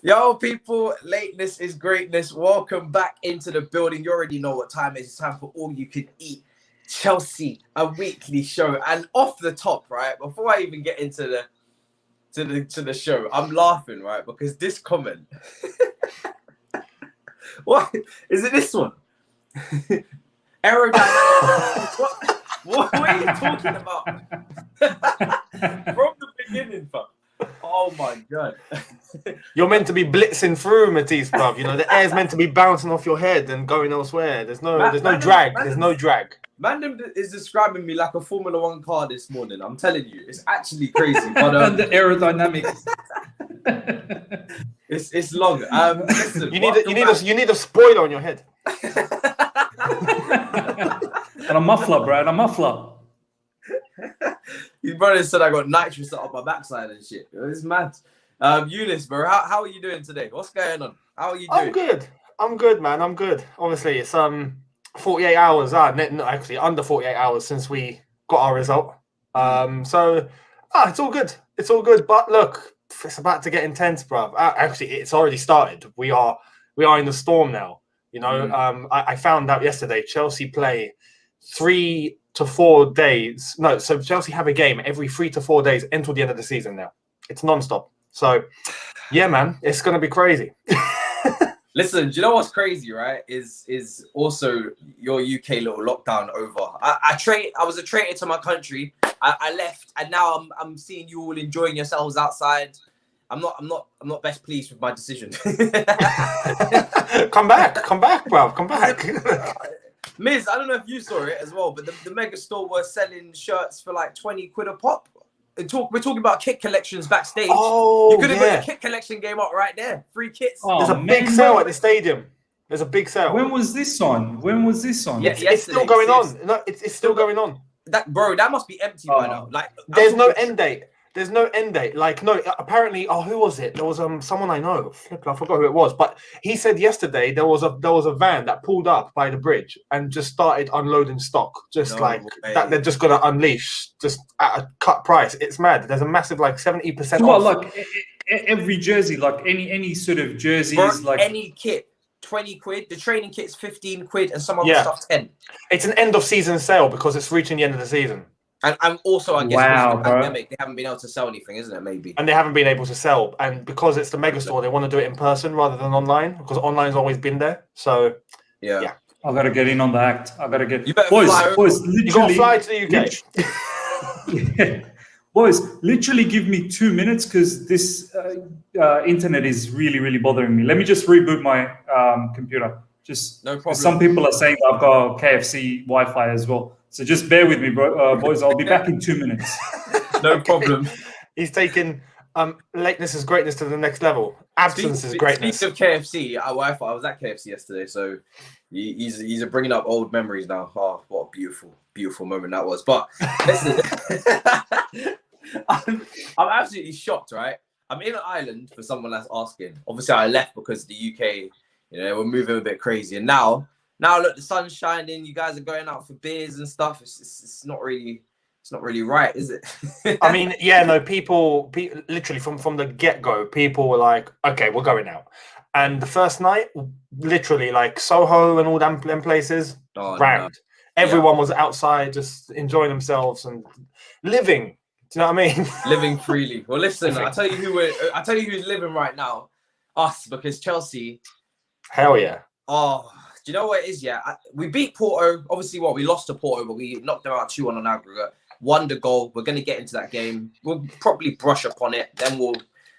Yo, people, lateness is greatness. Welcome back into the building. You already know what time it is. It's time for All You Can Eat Chelsea, a weekly show. And off the top, right, before I even get into the show, I'm laughing, right, because this comment. What is it? This one? Aerodynamic. What are you talking about? From the beginning, fam. Oh my god. You're meant to be blitzing through, Matisse, bruv. You know, the air's meant to be bouncing off your head and going elsewhere. There's no drag. There's no drag. Mandem is describing me like a Formula One car this morning. I'm telling you, it's actually crazy. But the aerodynamics. It's long. Listen, you need a spoiler on your head. And a muffler, bro. And a muffler. His brother said I got nitrous up my backside and shit. It's mad. Younes, bro, how are you doing today? What's going on? How are you doing? I'm good, man. I'm good. Obviously, it's 48 hours. Actually, under 48 hours since we got our result. So it's all good. It's all good. But look, it's about to get intense, bro. Actually, it's already started. We are in the storm now. You know, I found out yesterday Chelsea play 3 to 4 days. No, so Chelsea have a game every 3 to 4 days until the end of the season now. It's non-stop. So, yeah, man, it's going to be crazy. Listen, do you know what's crazy, right? Is also your UK little lockdown over. I was a traitor to my country. I left, and now I'm seeing you all enjoying yourselves outside. I'm not best pleased with my decision. Come back, bro. Come back. Miz, I don't know if you saw it as well, but the mega store was selling shirts for like 20 quid a pop. We're talking about kit collections backstage. Oh, you could have got a kit collection game up right there. Free kits. Oh, there's a big sale at the stadium. There's a big sale. When was this on? Yeah, it's still going on. No, it's still going on. That must be empty by now. Like, there's no end date. There's no end date. Like, no, apparently, who was it? There was someone I know. I forgot who it was. But he said yesterday there was a van that pulled up by the bridge and just started unloading stock. That they're just gonna unleash just at a cut price. It's mad. There's a massive 70% Well, off. like every jersey, like any sort of jerseys, bro, like any kit. 20 quid, the training kit's 15 quid, and some other stuff 10. It's an end of season sale because it's reaching the end of the season. And also, I guess, because of the pandemic, they haven't been able to sell anything, isn't it? Maybe. And they haven't been able to sell, and because it's the mega store, they want to do it in person rather than online because online's always been there. So yeah. I gotta get in on the act. I gotta get. You better boys. You gotta fly to the UK. Boys, literally give me 2 minutes because this internet is really bothering me. Let me just reboot my computer. Just no problem. Some people are saying I've got KFC Wi-Fi as well. So just bear with me, boys. I'll be back in 2 minutes. No problem. He's taking lateness is greatness to the next level. Absence is greatness. Speaking of KFC, Wi-Fi, I was at KFC yesterday, so he's bringing up old memories now. Oh, what a beautiful moment that was. But listen, I'm absolutely shocked, right? I'm in Ireland for someone that's asking. Obviously, I left because the UK, we're moving a bit crazy, and now look, the sun's shining. You guys are going out for beers and stuff. It's not really right, is it? I mean, people literally from the get-go, people were like, okay, we're going out. And the first night, literally like Soho and all them places, rammed. No. Everyone was outside just enjoying themselves and living. Do you know what I mean? Living freely. Well, listen, I tell you who's living right now. Us, because Chelsea. Hell yeah. Oh, do you know what it is? Yeah, we beat Porto. Obviously, we lost to Porto, but we knocked them out 2-1 on aggregate. Won the goal. We're going to get into that game. We'll probably brush up on it. Then we'll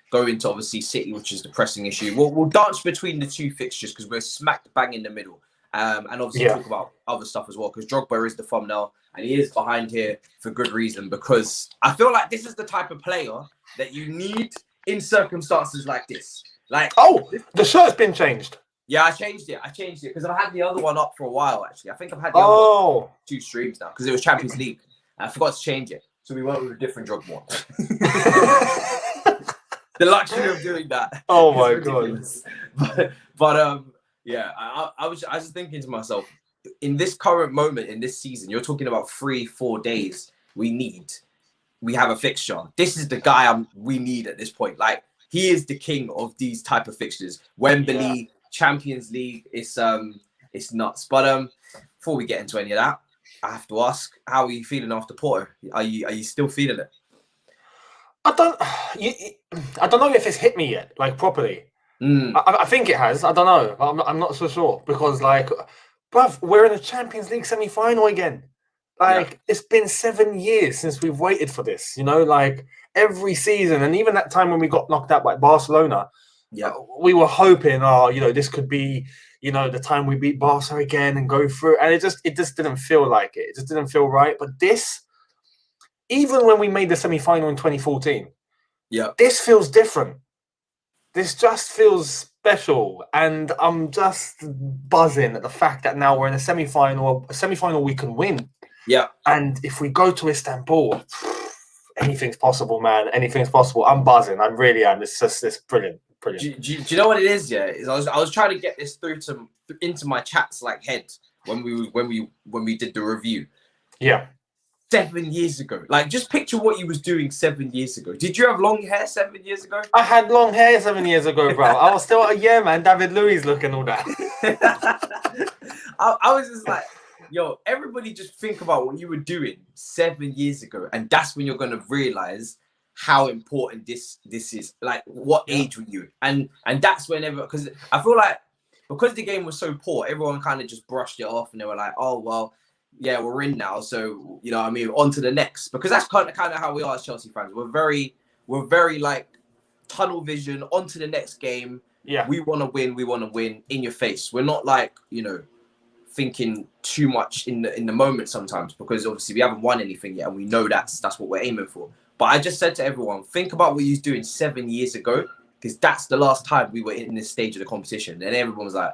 go into, obviously, City, which is the pressing issue. We'll dance between the two fixtures because we're smack bang in the middle. And obviously talk about other stuff as well because Drogba is the thumbnail and he is behind here for good reason because I feel like this is the type of player that you need in circumstances like this. Like, the shirt's been changed. Yeah, I changed it because I've had the other one up for a while, actually. I think I've had the other one 2 streams now because it was Champions League. I forgot to change it. So we went with a different Drogba one. The luxury of doing that. Oh, my God. But I was just thinking to myself, in this current moment, in this season, you're talking about 3-4 days we have a fixture. This is the guy we need at this point. Like, he is the king of these type of fixtures. Wembley, Champions League, it's nuts. But before we get into any of that, I have to ask, how are you feeling after Porto? Are you still feeling it? I don't know if it's hit me yet, like properly. I think it has. I don't know. I'm not so sure because, like, bruv, we're in a Champions League semi-final again. Like, it's been 7 years since we've waited for this. You know, like every season, and even that time when we got knocked out by Barcelona, we were hoping, this could be, the time we beat Barca again and go through. And it just didn't feel like it. It just didn't feel right. But this, even when we made the semi-final in 2014, this feels different. This just feels special. And I'm just buzzing at the fact that now we're in a semi-final we can win. Yeah. And if we go to Istanbul, anything's possible, man. Anything's possible. I'm buzzing. I really am. It's brilliant. Brilliant. Do you know what it is? Yeah, I was trying to get this through into my chat's like head when we did the review. Yeah. 7 years ago. Like, just picture what you was doing 7 years ago. Did you have long hair 7 years ago? I had long hair 7 years ago, bro. I was still man. David Luiz looking all that. I was just like, yo, everybody just think about what you were doing 7 years ago, and that's when you're gonna realize how important this is. Like, what age were you? And that's whenever, because I feel like because the game was so poor, everyone kind of just brushed it off, and they were like, oh well, yeah, we're in now, so you know what I mean, on to the next. Because that's kind of how we are as Chelsea fans. We're very like tunnel vision, on to the next game. Yeah, we want to win in your face. We're not like, thinking too much in the moment sometimes, because obviously we haven't won anything yet, and we know that's what we're aiming for. But I just said to everyone, think about what you was doing 7 years ago, because that's the last time we were in this stage of the competition. And everyone was like,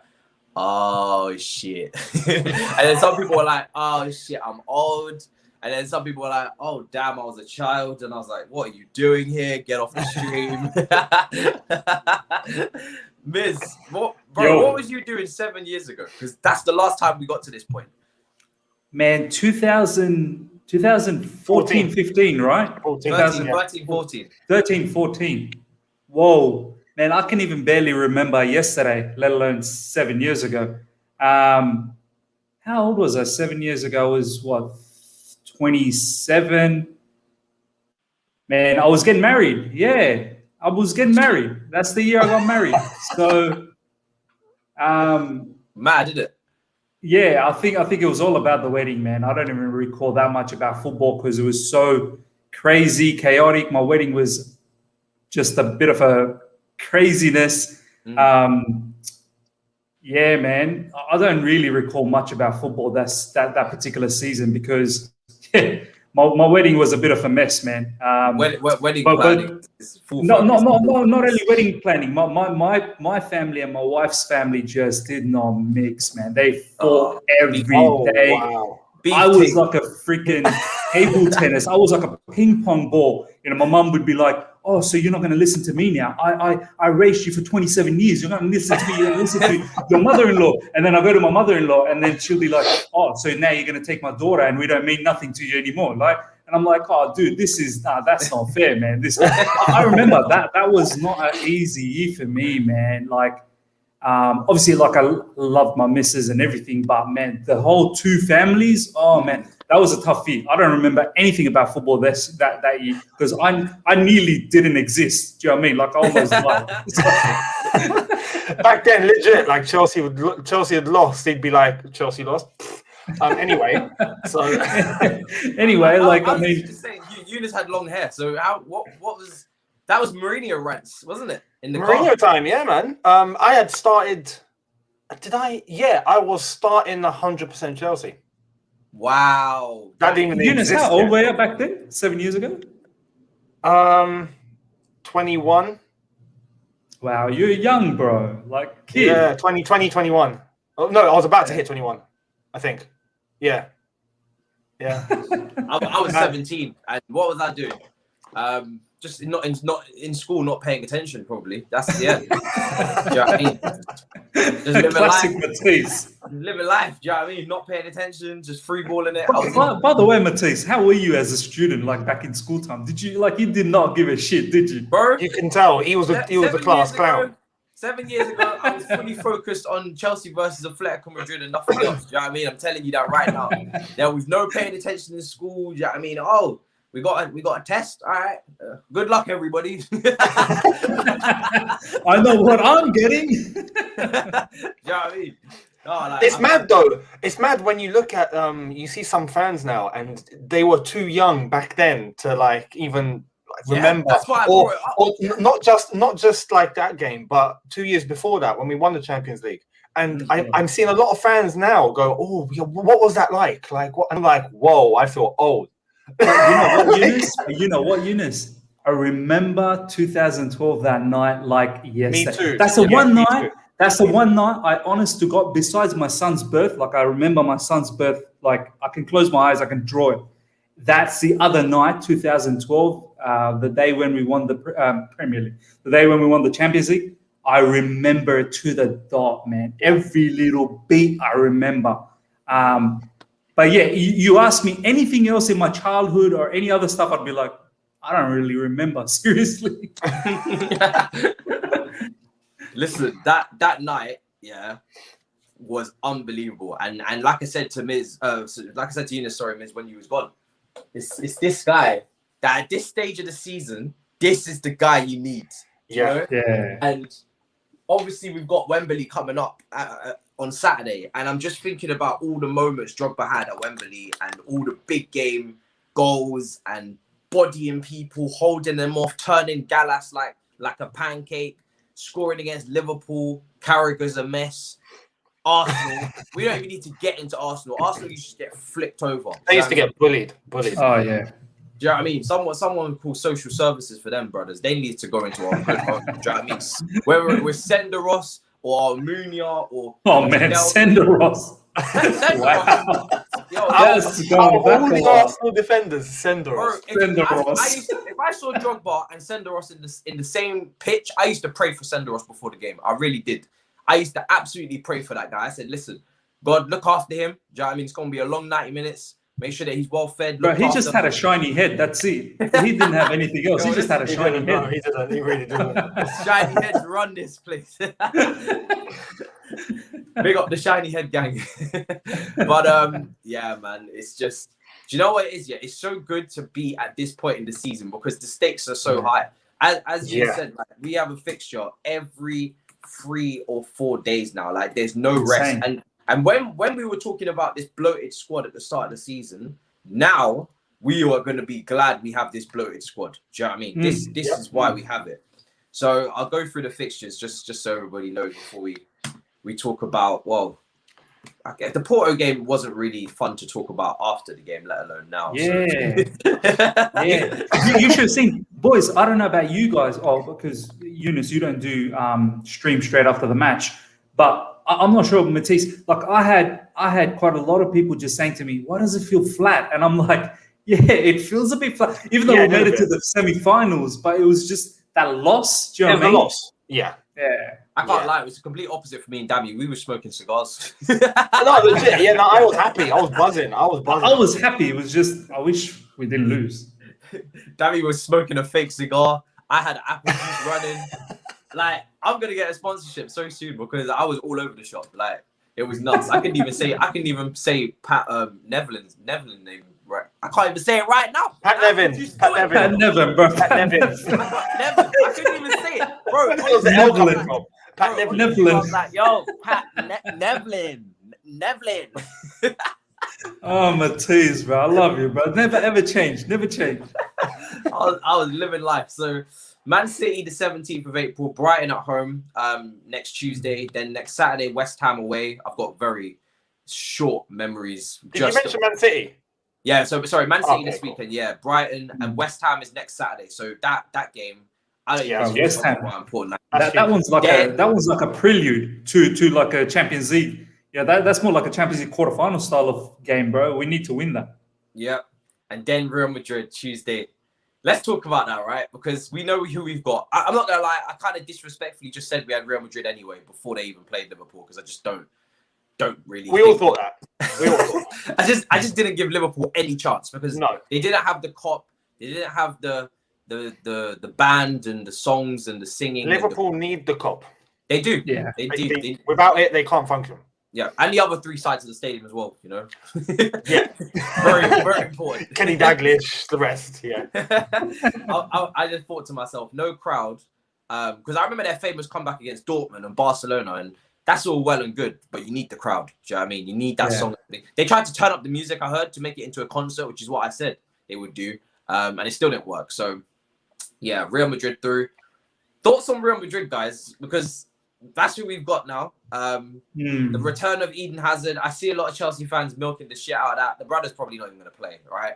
oh shit. And then some people were like, oh shit, I'm old. And then some people were like, oh damn, I was a child. And I was like, what are you doing here? Get off the stream. Miz, what was you doing 7 years ago? Because that's the last time we got to this point. Man, 2014, 15, right? 13, 14. Whoa. Man, I can even barely remember yesterday, let alone 7 years ago. How old was I 7 years ago? I was, 27? Man, I was getting married. Yeah, I was getting married. That's the year I got married. So, mad, did it? Yeah, I think it was all about the wedding, man. I don't even recall that much about football because it was so crazy, chaotic. My wedding was just a bit of a craziness. Yeah, man. I don't really recall much about football that particular season because my wedding was a bit of a mess, man. Wedding planning. Not only wedding planning. My family and my wife's family just did not mix, man. They fought every day. Wow. I was like a freaking table tennis. I was like a ping pong ball. My mum would be like, oh, so you're not going to listen to me now? I raised you for 27 years. You're not going to listen to me. You're going to listen to your mother-in-law. And then I go to my mother-in-law, and then she'll be like, oh, so now you're going to take my daughter, and we don't mean nothing to you anymore. Like, and I'm like, oh, dude, that's not fair, man. I remember that was not an easy year for me, man. Like, obviously, like, I loved my missus and everything, but man, the whole two families, oh man, that was a tough year. I don't remember anything about football that year because I nearly didn't exist. Do you know what I mean? Like, I almost died. Back then, legit, like Chelsea had lost, they'd be like, Chelsea lost. Anyway, so anyway, like, I mean, just saying, Younes had long hair. So what was that? Was Mourinho rants, wasn't it? In the Mourinho time, yeah, man. I had started. I was starting 100% Chelsea. Wow. That didn't even exist. How old were you back then? 7 years ago? 21. Wow, you're young, bro. Like, kid. Yeah, 21. Oh, no, I was about to hit 21, I think. Yeah. I was 17. And what was I doing? just not in school, not paying attention. Probably that's the end. Do you know what I mean? Just living Classic life. Matisse. Living life. Do you know what I mean? Not paying attention, just free balling it. By the way, Matisse, how were you as a student, like back in school time? Did you you did not give a shit, did you? Bro, You can tell he was a class clown. 7 years ago, I was fully focused on Chelsea versus Atletico Madrid and nothing else. Do you know what I mean? I'm telling you that right now. There was no paying attention in school. Do you know what I mean? Oh, we got a test. All right. Good luck, everybody. I know what I'm getting. Do you know what I mean? No, It's mad though. It's mad when you look at you see some fans now, and they were too young back then to even remember. That's why I brought it up. Or not just like that game, but 2 years before that when we won the Champions League. And I'm seeing a lot of fans now go, "Oh, what was that like? Like what?" I'm like, "Whoa, I feel old." You know what, Younes? I remember 2012 that night like yesterday. Me too. That's the one me night. too. That's the one night I, honest to God, besides my son's birth, I remember my son's birth, I can close my eyes, I can draw it. That's the other night, 2012, the day when we won the Premier League, the day when we won the Champions League. I remember it to the dot, man. Every little beat I remember. But yeah, you ask me anything else in my childhood or any other stuff, I'd be like, I don't really remember, seriously. Listen, that night, was unbelievable. And like I said to Miz, Younes, Miz, when you was gone, it's this guy that at this stage of the season, this is the guy you need. You know? Yeah. And obviously we've got Wembley coming up on Saturday, and I'm just thinking about all the moments Drogba had at Wembley and all the big game goals and bodying people, holding them off, turning Gallas like a pancake, scoring against Liverpool, Carragher's a mess. Arsenal, we don't even need to get into Arsenal. Arsenal used to get flicked over. They used to get bullied. Oh yeah. Do you know what I mean? Someone called social services for them, brothers. They need to go into our good home. Do you know what I mean? Whether it was Senderos or Almunia or Senderos. Wow. Yo, all the Arsenal defenders, Senderos. If I saw Drogba and Senderos in the same pitch, I used to pray for Senderos before the game. I really did. I used to absolutely pray for that guy. I said, listen, God, look after him. Do you know what I mean? It's going to be a long 90 minutes. Make sure that he's well fed. But he just had a shiny head. That's it. He didn't have anything else. He just had a shiny head. No, he didn't. He really didn't. Shiny heads run this place. Big up the shiny head gang. But yeah, man, it's just, do you know what it is? Yeah, it's so good to be at this point in the season because the stakes are so high. As you said, like, we have a fixture every 3 or 4 days now. Like, there's no rest. And when we were talking about this bloated squad at the start of the season, now we are going to be glad we have this bloated squad. Do you know what I mean? This is why we have it. So I'll go through the fixtures just so everybody knows before we talk about, well, okay, the Porto game wasn't really fun to talk about after the game, let alone now. Yeah. Yeah. You should have seen, boys, I don't know about you guys, because Younes, you don't do stream straight after the match, but I'm not sure, Matisse, like I had quite a lot of people just saying to me, why does it feel flat? And I'm like, yeah, it feels a bit flat, even though we made it to the semi-finals, but it was just that loss. Do you know what I mean? Loss. Yeah. Yeah. I can't lie, it was the complete opposite for me and Dammy. We were smoking cigars. No, legit. Yeah, no, I was happy. I was buzzing. I was happy. It was just, I wish we didn't lose. Dammy was smoking a fake cigar. I had apple juice running. Like, I'm gonna get a sponsorship so soon because I was all over the shop. Like, it was nuts. I couldn't even say Pat Nevlin's name right. I can't even say it right now. Pat Nevin, bro. Pat Nevin. I couldn't even say it, bro. It was the L coming from. Pat Nevin. I was like, yo, Pat Nevlin. Oh, Matisse, bro. I love you, bro. Never ever change. Never change. I was living life. So Man City, the 17th of April, Brighton at home next Tuesday. Then next Saturday, West Ham away. I've got very short memories. Did you mention Man City? Yeah, so sorry, Man City this weekend. Yeah, Brighton and West Ham is next Saturday. So that game, I don't know. West Ham. Important. That one's like a prelude to like a Champions League. Yeah, that's more like a Champions League quarterfinal style of game, bro. We need to win that. Yeah, and then Real Madrid Tuesday. let's talk about that, right? Because we know who we've got. I'm not gonna lie, I kind of disrespectfully just said we had Real Madrid anyway before they even played Liverpool, because I just don't really. We all thought that. We all thought that. I just didn't give Liverpool any chance, because No. they didn't have the cop, they didn't have the band and the songs and the singing. Liverpool need the cop. They do. Yeah. They do. Without it, they can't function. Yeah, and the other three sides of the stadium as well, you know. Yeah. very important. Kenny Dalglish, the rest, yeah. I just thought to myself, no crowd, because I remember their famous comeback against Dortmund and Barcelona, and that's all well and good, but you need the crowd. Do you know what I mean? You need that song. They tried to turn up the music, I heard, to make it into a concert, which is what I said they would do, and it still didn't work. So, yeah, Real Madrid through. Thoughts on Real Madrid, guys? Because that's who we've got now. The return of Eden Hazard. I see a lot of Chelsea fans milking the shit out of that. The brother's probably not even going to play, right?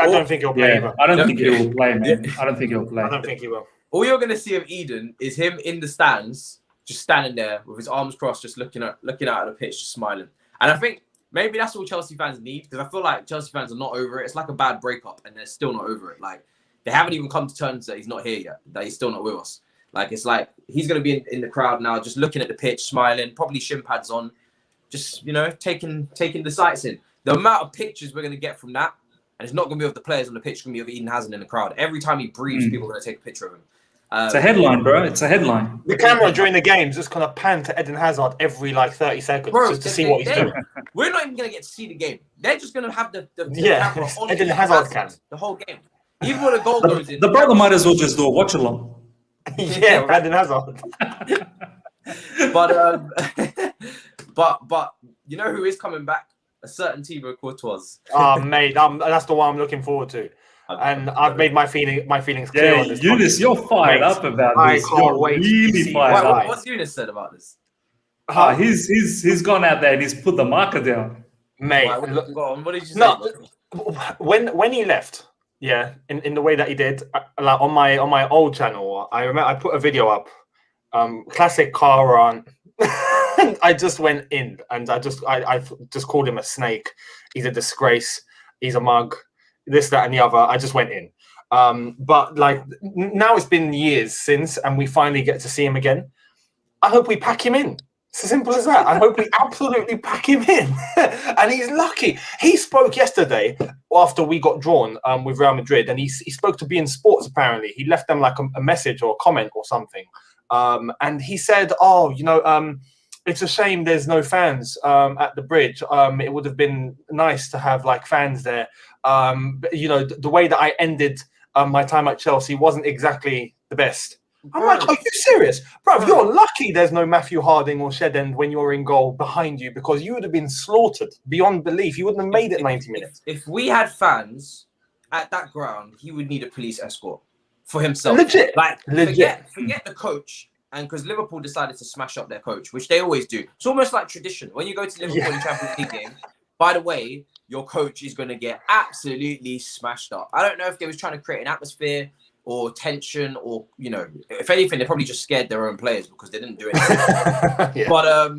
I don't think he'll play. I don't think he'll play, man. I don't think he'll play. I don't think he will. All you're going to see of Eden is him in the stands, just standing there with his arms crossed, just looking out at the pitch, just smiling. And I think maybe that's all Chelsea fans need, because I feel like Chelsea fans are not over it. It's like a bad breakup, and they're still not over it. Like, they haven't even come to terms that he's not here yet, that he's still not with us. Like, it's like he's going to be in the crowd now, just looking at the pitch, smiling, probably shin pads on, just, you know, taking the sights in. The amount of pictures we're going to get from that, and it's not going to be of the players on the pitch, it's going to be of Eden Hazard in the crowd. Every time he breathes, people are going to take a picture of him. It's a headline, bro. It's a headline. The camera during the games is going to pan to Eden Hazard every, 30 seconds just to see what he's doing. We're not even going to get to see the game. They're just going to have the camera on Eden Hazard cam the whole game. Even when a goal goes in. The brother might as well just do a watch-along. Yeah, with Eden Hazard. But you know who is coming back? A certain Thibaut Courtois. Oh, mate, that's the one I'm looking forward to. And I've made my feelings clear on this. Younes, you're fired up about this. Can't wait really fired up. What's Younes said about this? He's gone out there and he's put the marker down. Mate, go on. What did you say? No, when he left, yeah, in the way that he did, like on my old channel, I remember I put a video up, classic car rant. I just went in and I just called him a snake. He's a disgrace. He's a mug. This, that, and the other. I just went in. But now it's been years since, and we finally get to see him again. I hope we pack him in. It's as simple as that. I hope we absolutely pack him in. And he's lucky. He spoke yesterday after we got drawn with Real Madrid, and he spoke to beIN Sports, apparently. He left them a message or a comment or something. And he said, it's a shame there's no fans at the bridge. It would have been nice to have fans there. But, the way that I ended my time at Chelsea wasn't exactly the best. I'm like, are you serious? Bro, you're lucky there's no Matthew Harding or Shedden when you're in goal behind you, because you would have been slaughtered beyond belief. You wouldn't have made it 90 minutes. If we had fans at that ground, he would need a police escort for himself. Legit. Legit. Forget the coach. And because Liverpool decided to smash up their coach, which they always do. It's almost like tradition. When you go to Liverpool in Champions League game, by the way, your coach is going to get absolutely smashed up. I don't know if they was trying to create an atmosphere or tension, or, if anything, they're probably just scared their own players because they didn't do anything. Yeah. But,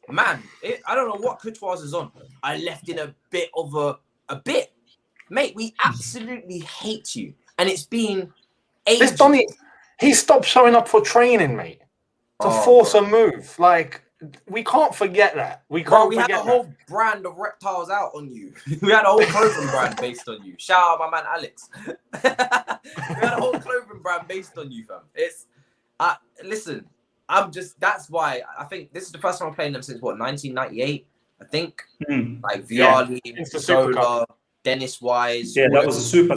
man, I don't know what Courtois is on. I left in a bit of a bit. Mate, we absolutely hate you. And it's been ages. He stopped showing up for training, mate, to force a move. We can't forget that. We had a whole brand of reptiles out on you. We had a whole clothing brand based on you. Shout out my man Alex. We had a whole clothing brand based on you, fam. It's listen, that's why I think this is the first time I'm playing them since 1998, I think. Vialli, Zola, Dennis Wise. Yeah, that was a super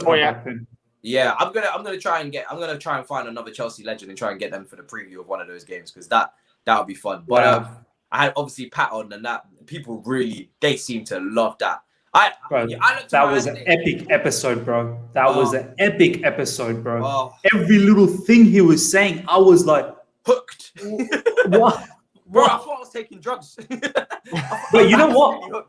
Yeah, I'm gonna try and find another Chelsea legend and try and get them for the preview of one of those games, because that would be fun. But I had obviously Pat on, and that people they seem to love that. That was an epic episode, bro. That was an epic episode, bro. Every little thing he was saying, I was like hooked. What? Bro, I thought I was taking drugs. But you know what?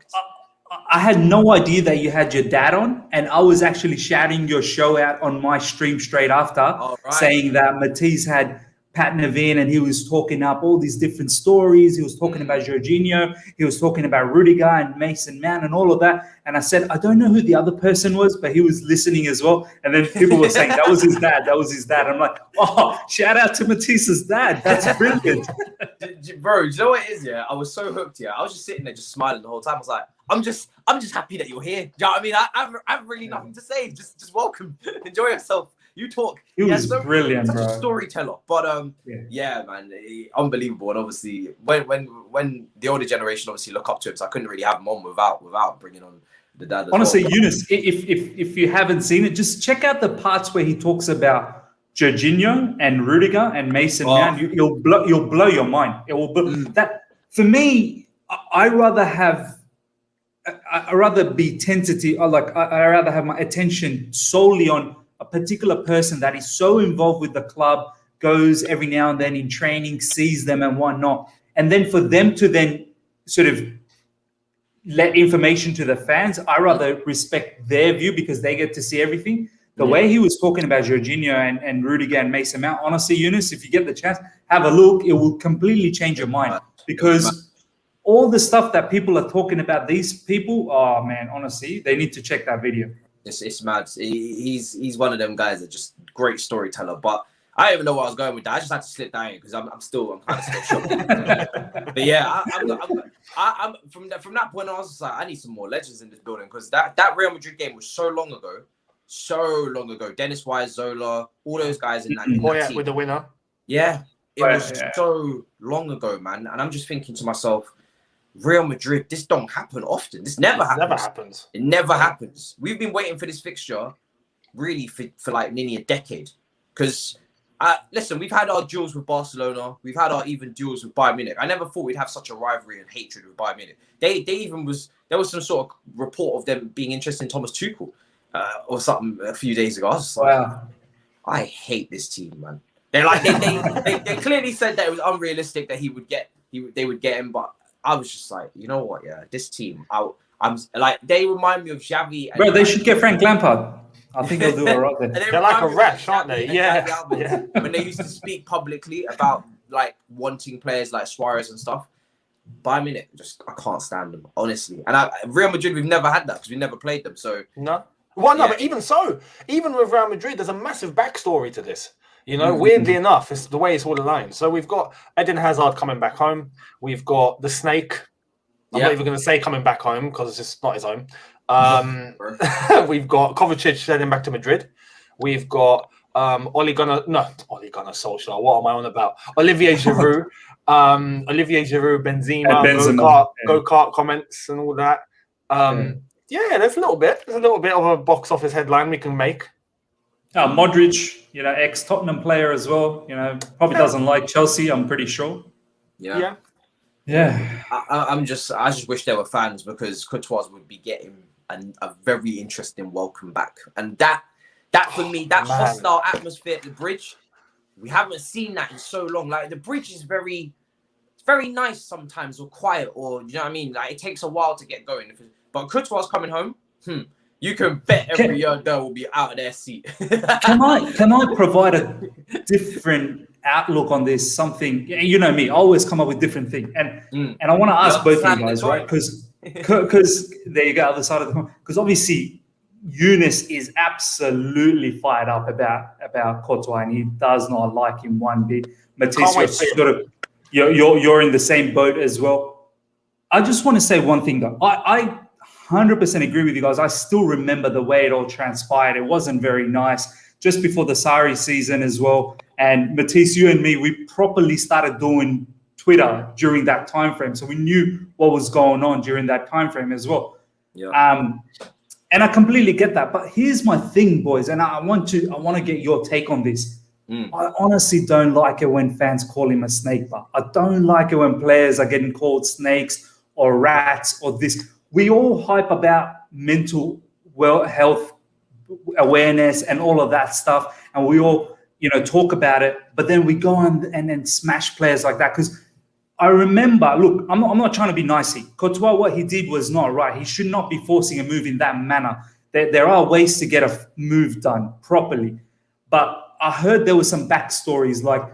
I had no idea that you had your dad on, and I was actually shouting your show out on my stream straight after, saying that Matisse had Pat Navin, and he was talking up all these different stories. He was talking about Jorginho. He was talking about Rudiger and Mason Mount and all of that. And I said, I don't know who the other person was, but he was listening as well. And then people were saying, that was his dad. That was his dad. I'm like, oh, shout out to Matisse's dad. That's brilliant. Bro, do you know what it is? Yeah, I was so hooked. Yeah, I was just sitting there, just smiling the whole time. I was like, I'm just happy that you're here. Do you know what I mean? I have really nothing to say. Just welcome. Enjoy yourself. You talk. He was brilliant, such bro. a storyteller. But yeah, man, unbelievable. And obviously, when the older generation obviously look up to him, so I couldn't really have him on without bringing on the dad. Honestly, Younes, if you haven't seen it, just check out the parts where he talks about Jorginho and Rudiger and Mason Mount. You'll blow your mind. It will that for me. I rather be tentative. I rather have my attention solely on a particular person that is so involved with the club, goes every now and then in training, sees them and whatnot. And then for them to then sort of let information to the fans, I rather respect their view because they get to see everything. The way he was talking about Jorginho and Rudiger and Mason Mount, honestly, Younes, if you get the chance, have a look. It will completely change your mind because all the stuff that people are talking about these people, oh man, honestly, they need to check that video. It's mad. He's one of them guys that just great storyteller. But I don't even know where I was going with that. I just had to slip down because I'm kind of still shocked. But yeah, I'm from that point on, I was just like, I need some more legends in this building because that Real Madrid game was so long ago. Dennis Wise, Zola, all those guys in that team. With the winner. Yeah, it was so long ago, man. And I'm just thinking to myself, Real Madrid, this don't happen often. This never happens. It never happens. We've been waiting for this fixture really for like nearly a decade. Because, listen, we've had our duels with Barcelona. We've had our even duels with Bayern Munich. I never thought we'd have such a rivalry and hatred with Bayern Munich. There was some sort of report of them being interested in Thomas Tuchel or something a few days ago. I was just like, I hate this team, man. They're like, they clearly said that it was unrealistic that they would get him, but I was just like, you know what? Yeah, this team. I'm like, they remind me of Xavi. And bro, they should get Frank Lampard. I think they'll do all right then. They're like a rash, aren't they? Yeah. When they used to speak publicly about like wanting players like Suarez and stuff, Bayern Munich, I can't stand them, honestly. And Real Madrid, we've never had that because we never played them. So no. Well, no, but even with Real Madrid, there's a massive backstory to this. You know, weirdly enough, it's the way it's all aligned. So we've got Eden Hazard coming back home. We've got the Snake. I'm not even going to say coming back home because it's just not his home. We've got Kovacic heading back to Madrid. We've got Ole Gunnar Solskjaer. What am I on about? Olivier Giroud. Benzema. Go-kart comments and all that. There's a little bit. There's a little bit of a box office headline we can make. Modric, ex-Tottenham player as well. Probably doesn't like Chelsea, I'm pretty sure. Yeah. I just wish there were fans because Courtois would be getting a very interesting welcome back. And that for me, hostile atmosphere at the bridge, we haven't seen that in so long. Like the bridge is very, very nice sometimes, or quiet, or you know what I mean. Like it takes a while to get going. But Courtois coming home, you can bet every young girl will be out of their seat. Can I provide a different outlook on this? Something, you know me, I always come up with different things, and I want to ask both of you guys, right? Because there you go, other side of the coin. Because obviously, Younes is absolutely fired up about Courtois, and he does not like him one bit. Matisse, you're in the same boat as well. I just want to say one thing though. I 100% agree with you guys. I still remember the way it all transpired. It wasn't very nice. Just before the Sarri season as well. And Matisse, you and me, we properly started doing Twitter during that time frame. So we knew what was going on during that time frame as well. Yeah. And I completely get that. But here's my thing, boys, and I want to get your take on this. I honestly don't like it when fans call him a snake, but I don't like it when players are getting called snakes or rats or this. We all hype about mental health awareness and all of that stuff, and we all, talk about it. But then we go on and then smash players like that. Because I remember, look, I'm not trying to be nicey. Courtois, what he did was not right. He should not be forcing a move in that manner. There are ways to get a move done properly. But I heard there was some backstories, like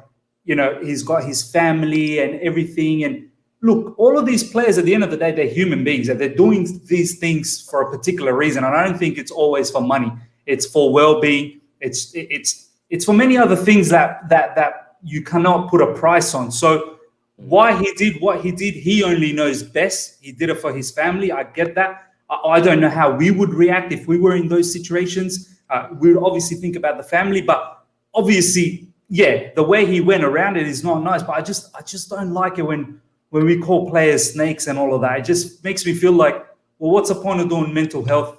he's got his family and everything. And look, all of these players, at the end of the day, they're human beings, and they're doing these things for a particular reason. And I don't think it's always for money. It's for well-being. It's for many other things that you cannot put a price on. So why he did what he did, he only knows best. He did it for his family. I get that. I don't know how we would react if we were in those situations. We would obviously think about the family, but obviously, yeah, the way he went around it is not nice. But I just don't like it when we call players snakes and all of that. It just makes me feel like, well, what's the point of doing mental health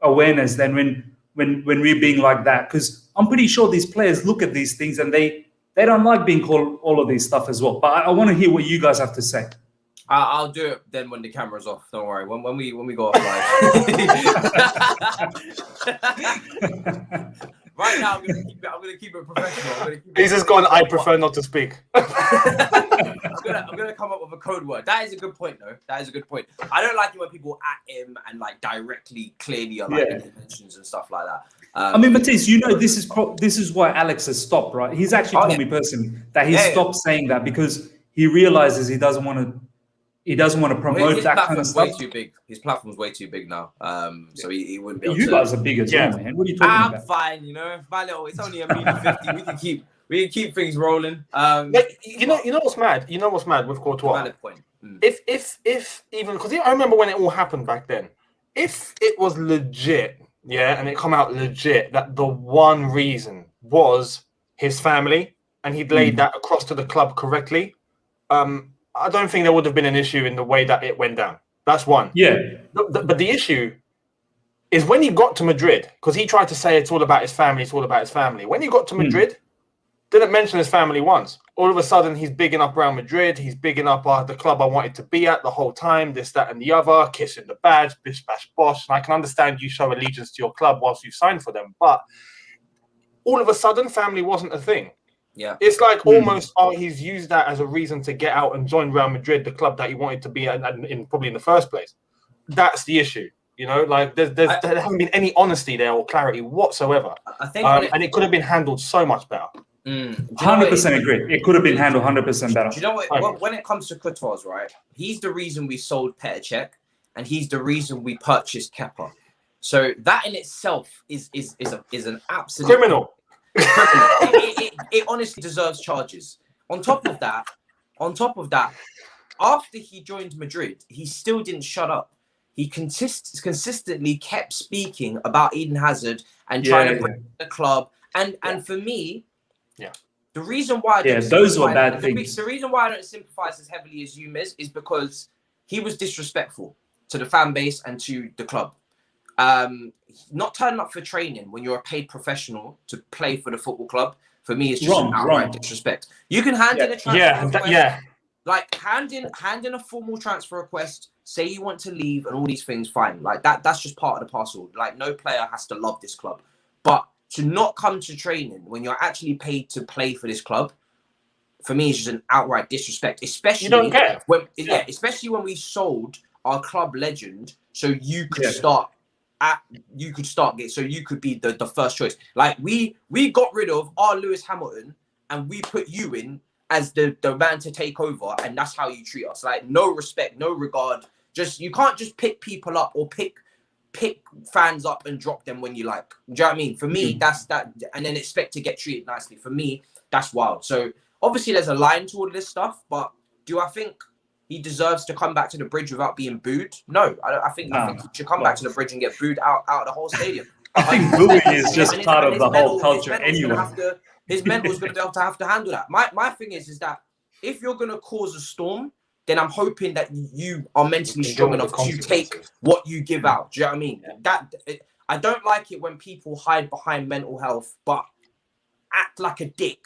awareness then when we're being like that? Because I'm pretty sure these players look at these things and they don't like being called all of these stuff as well. But I want to hear what you guys have to say. I'll do it then when the camera's off. Don't worry. When we go off live. Right now, I'm gonna keep it professional. He's just gone. I prefer not to speak. I'm gonna come up with a code word. That is a good point, though. That is a good point. I don't like it when people at him and like directly, clearly are like intentions and stuff like that. I mean, Matisse, this is why Alex has stopped, right? He's actually told me personally that he stopped saying that because he realizes he doesn't want to promote that kind of stuff. Way too big. His platform's way too big now. So he wouldn't be able to. You guys are big as well, man. What are you talking about? I'm fine, My little, it's only a meter 50. We can keep things rolling. You know what's mad? You know what's mad with Courtois? Valid point. If even because I remember when it all happened back then. If it was legit, and it come out legit that the one reason was his family and he'd laid that across to the club correctly, I don't think there would have been an issue in the way that it went down. That's one. Yeah. But the issue is when he got to Madrid, because he tried to say it's all about his family, it's all about his family. When he got to Madrid, didn't mention his family once. All of a sudden, he's bigging up Real Madrid. He's bigging up the club I wanted to be at the whole time, this, that, and the other, kissing the badge, bish, bash, bosh. And I can understand you show allegiance to your club whilst you signed for them. But all of a sudden, family wasn't a thing. Yeah, it's like almost he's used that as a reason to get out and join Real Madrid, the club that he wanted to be in probably in the first place. That's the issue, Like there hasn't been any honesty there or clarity whatsoever. I think, and it could have been handled so much better. 100% agree. It could have been handled 100% better. Do you know what? When it comes to Courtois, right? He's the reason we sold Petr Cech, and he's the reason we purchased Kepa. So that in itself is an absolute criminal. It honestly deserves charges. On top of that, after he joined Madrid, he still didn't shut up. He consistently kept speaking about Eden Hazard and trying to bring the club. And for me, the reason why those were bad things. The reason why I don't sympathize as heavily as you, Miz, is because he was disrespectful to the fan base and to the club. Not turning up for training when you're a paid professional to play for the football club, for me, is just an outright disrespect. You can hand in a transfer request. Like hand in a formal transfer request, say you want to leave and all these things, fine. Like that's just part of the parcel. Like no player has to love this club. But to not come to training when you're actually paid to play for this club, for me, is just an outright disrespect. Especially you don't care. Especially when we sold our club legend, so you could start. So you could be the first choice. Like we got rid of our Lewis Hamilton and we put you in as the man to take over, and that's how you treat us. Like no respect, no regard. You can't just pick people up or pick fans up and drop them when you like. Do you know what I mean? For me, that's that, and then expect to get treated nicely. For me, that's wild. So obviously there's a line to all of this stuff, but do I think he deserves to come back to the bridge without being booed? No, I think he should come back to the bridge and get booed out of the whole stadium. I think booing is just part of the whole culture anyway. His mental's going to have to handle that. My thing is that if you're going to cause a storm, then I'm hoping that you are mentally strong enough to take what you give out. Do you know what I mean? I don't like it when people hide behind mental health, but act like a dick.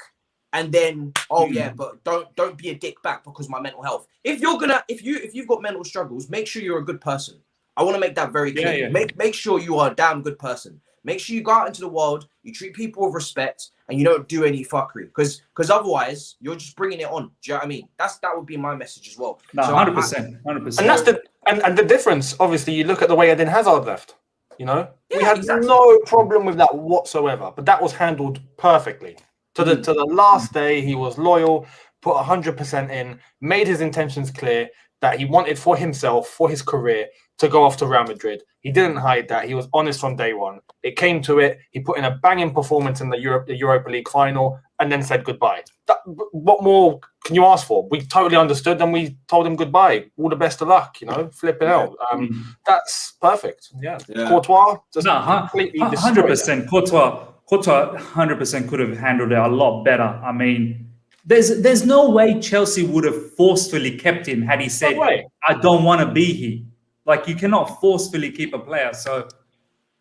And then, but don't be a dick back because my mental health. If you've got mental struggles, make sure you're a good person. I want to make that very clear. Make sure you are a damn good person. Make sure you go out into the world, you treat people with respect, and you don't do any fuckery. Because otherwise, you're just bringing it on. Do you know what I mean? That would be my message as well. No, 100%. 100%. And that's the difference. Obviously, you look at the way Eden Hazard left. We had exactly. no problem with that whatsoever. But that was handled perfectly. To the last day, he was loyal, put 100% in, made his intentions clear that he wanted for himself, for his career, to go off to Real Madrid. He didn't hide that. He was honest from day one. It came to it. He put in a banging performance in the Europa League final and then said goodbye. What more can you ask for? We totally understood and we told him goodbye. All the best of luck, flipping out. That's perfect. Yeah. Courtois just completely 100%. Courtois 100% could have handled it a lot better. I mean, there's no way Chelsea would have forcefully kept him had he said, I don't want to be here. Like, you cannot forcefully keep a player. So,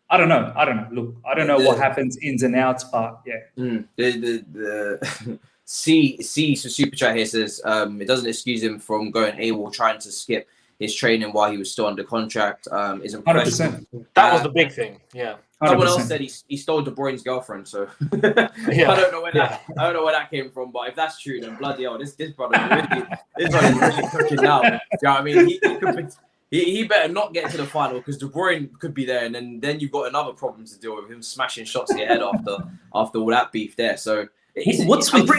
I don't know. Look, I don't know what happens ins and outs, but yeah. The C so Super Chat here says it doesn't excuse him from going AWOL, trying to skip his training while he was still under contract. Isn't 100%. That was the big thing. Yeah. 100%. Someone else said he stole De Bruyne's girlfine, so I don't know where that came from, but if that's true, then bloody hell, this brother's really cooking now. You know what I mean? He better not get to the final because De Bruyne could be there, and then you've got another problem to deal with, him smashing shots to your head after all that beef there. So what's with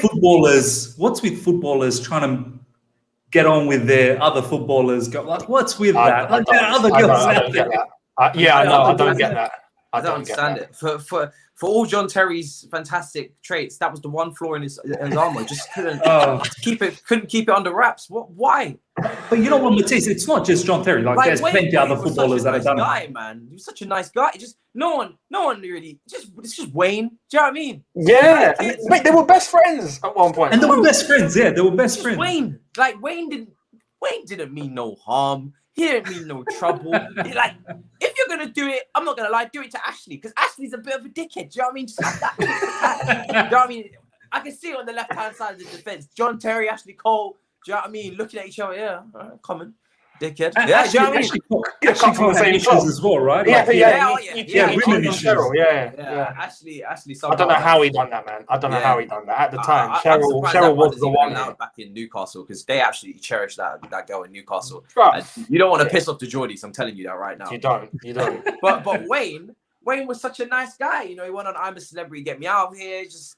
footballers trying to get on with their other footballers? Like, what's with that? Like, there are other girls out there. I don't get that. I don't understand it. For all John Terry's fantastic traits, that was the one flaw in his armor. Just couldn't keep it under wraps. What? Why? But you know what, Matisse? It's not just John Terry. Like there's plenty of other footballers that have done it. Man, he was such a nice guy. Just no one really. It's just Wayne. Do you know what I mean? Yeah, they were best friends at one point. And they were best friends. Yeah, they were best friends. Wayne didn't mean no harm. He didn't mean no trouble. Like, if you're gonna do it, I'm not gonna lie, do it to Ashley, because Ashley's a bit of a dickhead. Do you know what I mean? Just like that. Do you know what I mean? I can see it on the left-hand side of the defense. John Terry, Ashley Cole. Do you know what I mean? Looking at each other, yeah, all right, common. Dickhead. Yeah, do you know what I mean? Ashley come from issues as well, right? Yeah, women issues. Yeah. Ashley. I don't know how he done that, man. I don't know how he done that. At the time, Cheryl was the one allowed back in Newcastle because they absolutely cherish that girl in Newcastle. Right. You don't want to piss off the Geordies. I'm telling you that right now. You don't. But Wayne was such a nice guy. He went on I'm a Celebrity, Get Me Out of Here. Just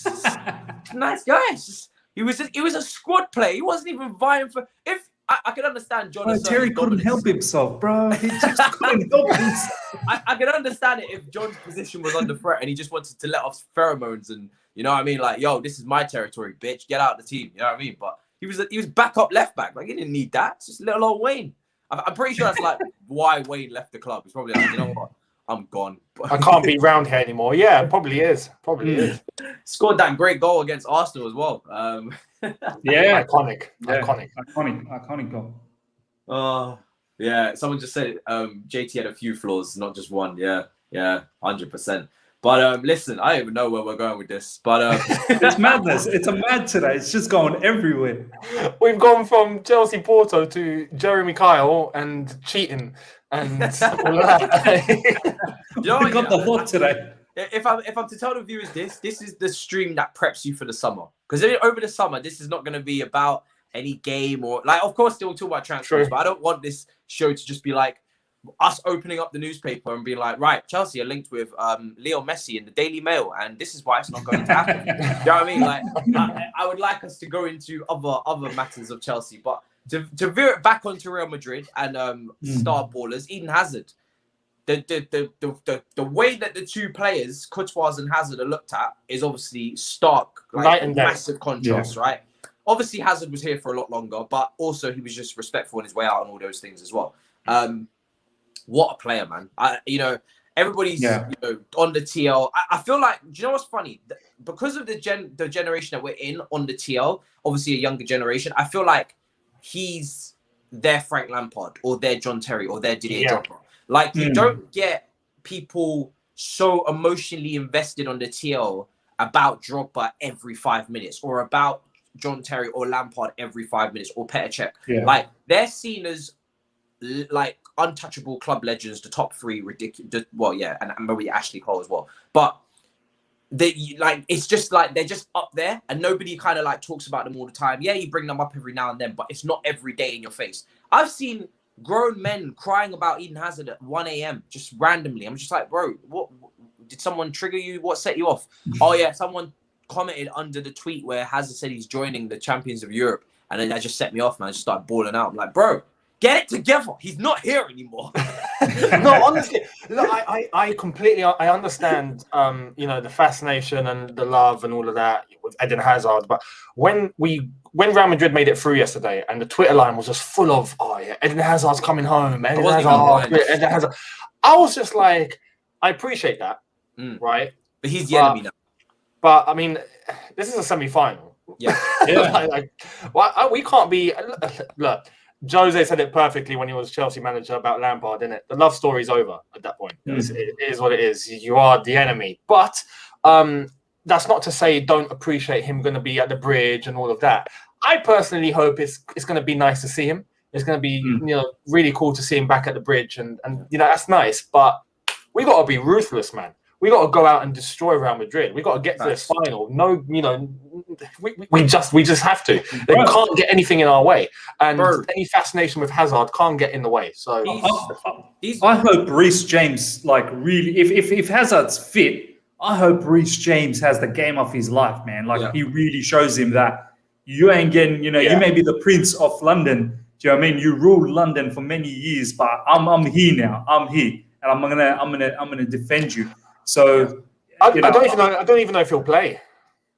a nice guy. He was a squad player. He wasn't even vying for. If I can understand John. Terry couldn't help himself, bro. He just couldn't help himself. I can understand it if John's position was under threat and he just wanted to let off pheromones and you know what I mean, like, yo, this is my territory, bitch. Get out of the team. You know what I mean? But he was backup left back. Like, he didn't need that. It's just little old Wayne. I'm pretty sure that's like why Wayne left the club. It's probably like, you know what? I'm gone. I can't be round here anymore. Yeah, probably is. Scored that great goal against Arsenal as well. Yeah, iconic goal. Yeah. Someone just said JT had a few flaws, not just one. Yeah, 100%. But listen, I don't even know where we're going with this. But it's madness. It's a mad today. It's just going everywhere. We've gone from Chelsea Porto to Jeremy Kyle and cheating and all that. We got the hot today. If I'm to tell the viewers this is the stream that preps you for the summer. Because over the summer, this is not going to be about any game or like. Of course, they'll talk about transfers, but I don't want this show to just be like us opening up the newspaper and being like, right, Chelsea are linked with Leo Messi in the Daily Mail, and this is why it's not going to happen. You know what I mean? Like, I would like us to go into other matters of Chelsea, but to veer it back onto Real Madrid and star ballers, Eden Hazard. The way that the two players, Courtois and Hazard, are looked at is obviously stark, like massive contrast, right? Obviously, Hazard was here for a lot longer, but also he was just respectful on his way out and all those things as well. What a player, man! Everybody's on the TL. I feel like, do you know what's funny? Because of the generation that we're in on the TL, obviously a younger generation, I feel like he's their Frank Lampard or their John Terry or their Didier Drogba. Like, you don't get people so emotionally invested on the TL about Drogba every 5 minutes or about John Terry or Lampard every 5 minutes or Petr Cech. Yeah. Like, they're seen as like untouchable club legends, the top three, ridiculous. Well, yeah, and maybe Ashley Cole as well. But it's just like they're just up there and nobody kind of like talks about them all the time. Yeah, you bring them up every now and then, but it's not every day in your face. I've seen grown men crying about Eden Hazard at 1 a.m. just randomly. I'm just like, bro, what did someone trigger you? What set you off? Oh yeah, someone commented under the tweet where Hazard said he's joining the Champions of Europe, and then that just set me off, man. I just started bawling out. I'm like, bro, get it together. He's not here anymore. No, honestly, look, I completely understand, the fascination and the love and all of that with Eden Hazard. But when Real Madrid made it through yesterday, and the Twitter line was just full of, oh yeah, Eden Hazard's coming home, Eden Hazard. I was just like, I appreciate that, right? But he's the enemy now. But I mean, this is a semi-final. Yeah, we can't be. Look, Jose said it perfectly when he was Chelsea manager about Lampard, didn't it? The love story's over at that point. It is what it is. You are the enemy. But that's not to say don't appreciate him going to be at the bridge and all of that. I personally hope it's going to be nice to see him. It's going to be really cool to see him back at the bridge, and that's nice. But we got to be ruthless, man. We got to go out and destroy Real Madrid. We got to get to this final. No, we just have to. They can't get anything in our way, and any fascination with Hazard can't get in the way. So I hope Reece James, like, really, if Hazard's fit, I hope Reece James has the game of his life, man. Like he really shows him that you ain't getting. You may be the Prince of London. Do you know what I mean? You ruled London for many years, but I'm here now. I'm here, and I'm gonna defend you. So I don't even know if he'll play.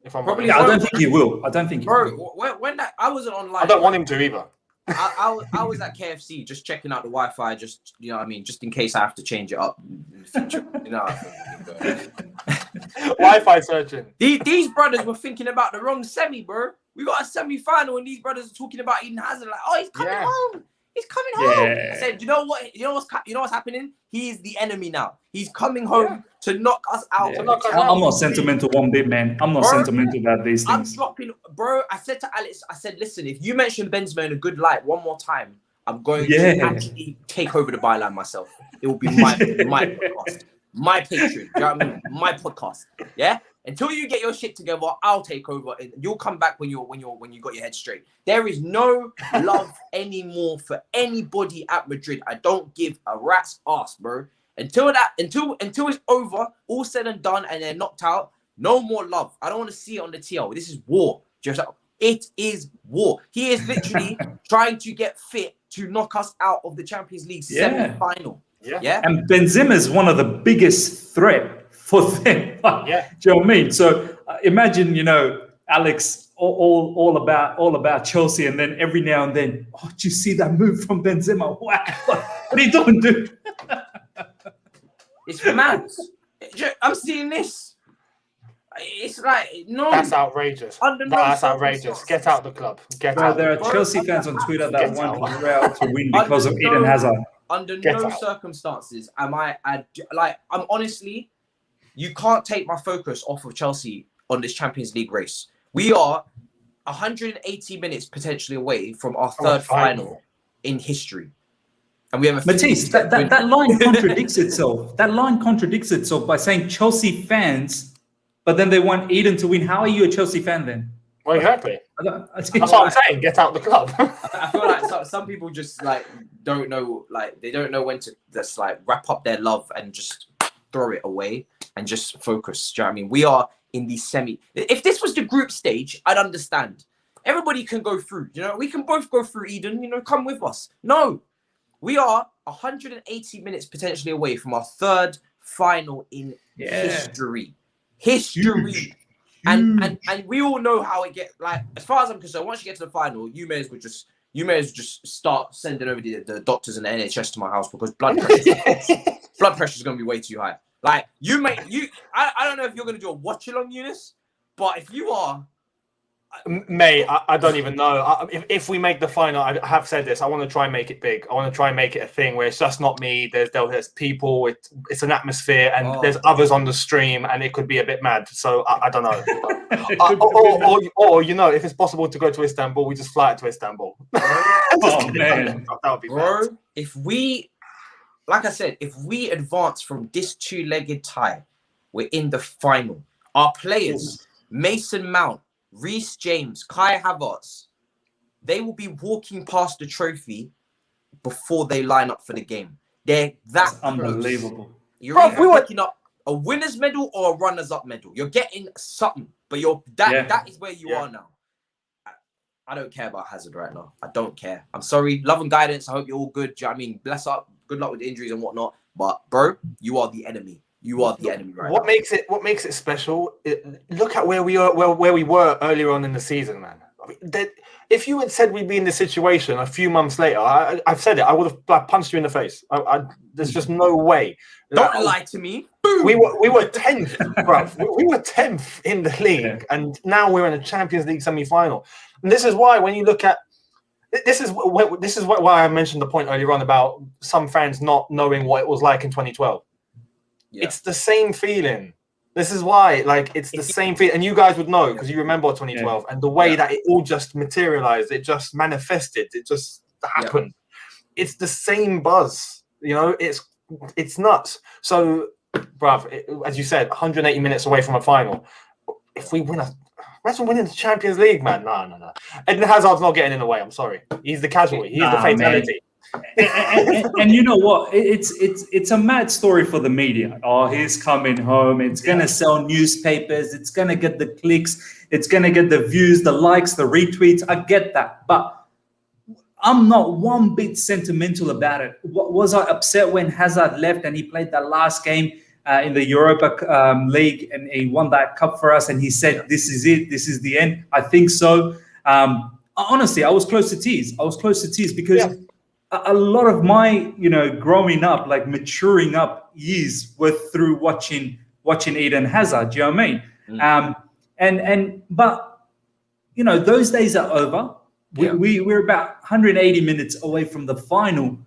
If I'm probably, I don't think he will. I don't think he will. When I wasn't online, I don't want him to either. I was at KFC just checking out the Wi-Fi, just just in case I have to change it up in the future. Wi-Fi searching. These brothers were thinking about the wrong semi, bro. We got a semi-final, and these brothers are talking about Eden Hazard. Like, oh, he's coming home. He's coming home. I said, you know what's happening? He is the enemy now. He's coming home to knock us out. I'm not sentimental one bit, man. I'm not sentimental about these things. I'm dropping, bro. I said to Alex, listen, if you mention Benzema in a good light one more time, I'm going to actually take over the byline myself. It will be my podcast, my Patreon. You know what I mean? My podcast. Yeah. Until you get your shit together, I'll take over. And you'll come back when you got your head straight. There is no love anymore for anybody at Madrid. I don't give a rat's ass, bro. Until it's over, all said and done, and they're knocked out. No more love. I don't want to see it on the TL. This is war. It is war. He is literally trying to get fit to knock us out of the Champions League semi-final. Yeah. And Benzema is one of the biggest threat for them. Do you know what I mean? So imagine, Alex, all about Chelsea, and then every now and then, did you see that move from Benzema? Wow. What are you doing, dude? It's mad. I'm seeing this. It's like, no. That's outrageous. That's outrageous. Get out the club. Get out. There are Chelsea fans on Twitter that want Real to win because of Eden Hazard. Under no circumstances am I'm honestly, you can't take my focus off of Chelsea on this Champions League race. We are 180 minutes potentially away from our third final in history. And we have a Matisse, that line contradicts itself. That line contradicts itself by saying Chelsea fans, but then they want Eden to win. How are you a Chelsea fan then? Well, exactly. That's what I'm saying. Get out the club. I feel like some people just don't know, they don't know when to just wrap up their love and just throw it away and just focus. Do you know what I mean? We are in the semi. If this was the group stage, I'd understand. Everybody can go through. We can both go through, Eden. Come with us. No, we are 180 minutes potentially away from our third final in history. History. And we all know how it gets. As far as I'm concerned, once you get to the final, you may as well just start sending over the doctors and the NHS to my house, because blood pressure is going to be way too high. I don't know if you're going to do a watch along, Younes, but if you are, mate, I don't even know. If we make the final, I have said this, I want to try and make it big. I want to try and make it a thing where it's just not me. There's people. It's an atmosphere, and there's others on the stream, and it could be a bit mad. So I don't know. or if it's possible to go to Istanbul, we just fly it to Istanbul. Man, that would be bro. mad. If we, like I said, if we advance from this two-legged tie, we're in the final. Our players, Mason Mount, Reece James, Kai Havertz, they will be walking past the trophy before they line up for the game. They're that unbelievable. You're either picking up a winner's medal or a runners-up medal. You're getting something. But that is where you are now. I don't care about Hazard right now. I don't care. I'm sorry. Love and guidance. I hope you're all good. Do you know what I mean? Bless up. Good luck with the injuries and whatnot. But bro, you are the enemy. You are the enemy right now. What makes it special? Look at where we are, where we were earlier on in the season, man. I mean, if you had said we'd be in this situation a few months later, I've said it. I would have punched you in the face. There's just no way. Don't lie to me. Boom. We were 10th, bro. We were 10th in the league, and now we're in a Champions League semi-final. And this is why, when you look at this is why I mentioned the point earlier on about some fans not knowing what it was like in 2012. Yeah. It's the same feeling. This is why, it's the same feeling, and you guys would know because you remember 2012 and the way that it all just materialized, it just manifested, it just happened. Yeah. It's the same buzz, it's nuts. So, bruv, as you said, 180 minutes away from a final. If we win imagine winning the Champions League, man. No. Eden Hazard's not getting in the way. I'm sorry. He's the casualty. He's the fatality. And you know what? It's a mad story for the media. Oh, he's coming home. It's gonna sell newspapers. It's gonna get the clicks. It's gonna get the views, the likes, the retweets. I get that, but I'm not one bit sentimental about it. Was I upset when Hazard left and he played that last game in the Europa League and he won that cup for us and he said, "This is it. This is the end"? I think so. Honestly, I was close to tears. Because a lot of my, growing up, maturing up years were through watching Eden Hazard. Do you know what I mean? But those days are over. We're about 180 minutes away from the final.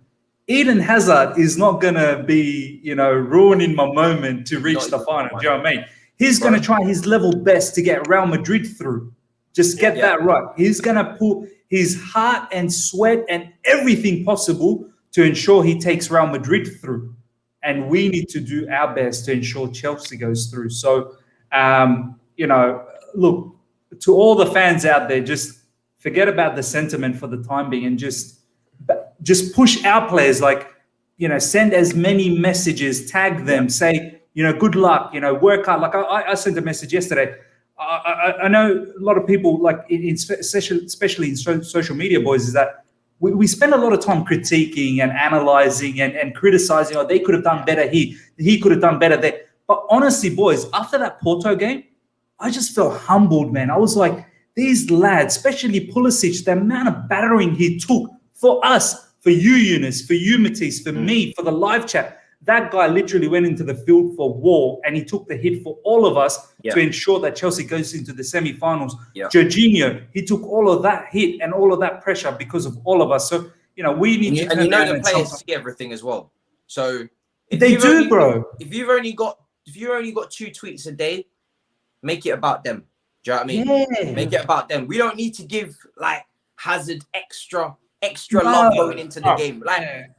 Eden Hazard is not gonna be, ruining my moment to reach the final. Do you know what I mean? He's gonna try his level best to get Real Madrid through. Just get that right. He's gonna put his heart and sweat and everything possible to ensure he takes Real Madrid through. And we need to do our best to ensure Chelsea goes through. So, look, to all the fans out there, just forget about the sentiment for the time being and just push our players, send as many messages, tag them, say, good luck, work hard. I sent a message yesterday. I know a lot of people, especially in social media, boys, is that we spend a lot of time critiquing and analyzing and criticizing. Oh, they could have done better here. He could have done better there. But honestly, boys, after that Porto game, I just felt humbled, man. I was like, these lads, especially Pulisic, the amount of battering he took for us, for you, Younes, for you, Matisse, for me, for the live chat. That guy literally went into the field for war and he took the hit for all of us to ensure that Chelsea goes into the semi-finals. Yeah. Jorginho, he took all of that hit and all of that pressure because of all of us. So, we need to... And the players see everything as well. So... They do, bro. If you've only got 2 tweets a day, make it about them. Do you know what I mean? Yeah. Make it about them. We don't need to give, Hazard extra love going into the game.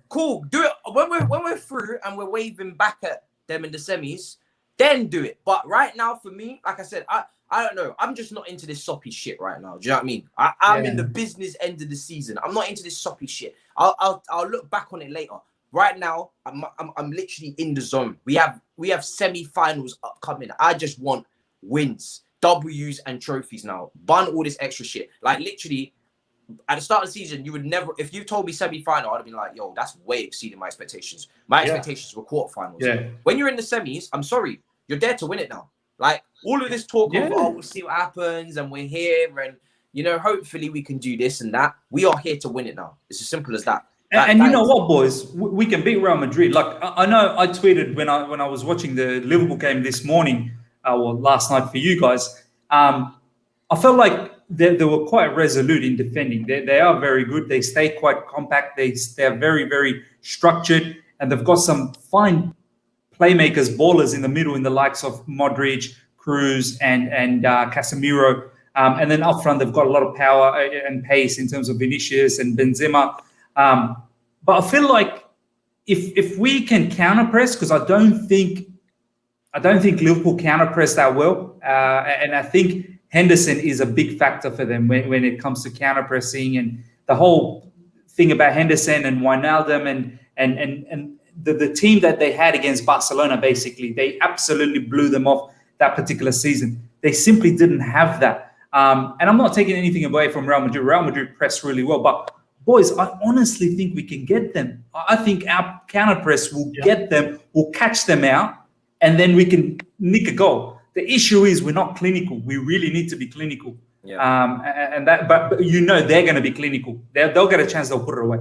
Cool, do it when we're through and we're waving back at them in the semis, then do it. But right now, for me, like I said, I don't know. I'm just not into this soppy shit right now. Do you know what I mean? I'm in the business end of the season. I'm not into this soppy shit. I'll look back on it later. Right now, I'm literally in the zone. We have semi-finals upcoming. I just want wins, W's, and trophies now. Bun all this extra shit. Literally. At the start of the season, you would never, if you told me semi-final, I'd have been like, yo, that's way exceeding my expectations. My expectations were quarterfinals. Yeah. When you're in the semis, I'm sorry, you're there to win it now. All of this talk of, we'll see what happens and we're here and, hopefully we can do this and that. We are here to win it now. It's as simple as that. And you know what, boys? We can beat Real Madrid. I know I tweeted when I was watching the Liverpool game this morning, or last night for you guys, I felt like they were quite resolute in defending. They are very good. They stay quite compact. They're very, very structured, and they've got some fine playmakers, ballers in the middle, in the likes of Modric, Cruz, and Casemiro. And then up front, they've got a lot of power and pace in terms of Vinicius and Benzema. But I feel like if we can counter-press, because I don't think Liverpool counter-press that well, and I think Henderson is a big factor for them when it comes to counter-pressing, and the whole thing about Henderson and Wijnaldum and the team that they had against Barcelona, basically, they absolutely blew them off that particular season. They simply didn't have that. And I'm not taking anything away from Real Madrid. Real Madrid pressed really well, but boys, I honestly think we can get them. I think our counter press will get them, we'll catch them out, and then we can nick a goal. The issue is we're not clinical. We really need to be clinical. Yeah. But you know they're going to be clinical. They'll get a chance. They'll put it away.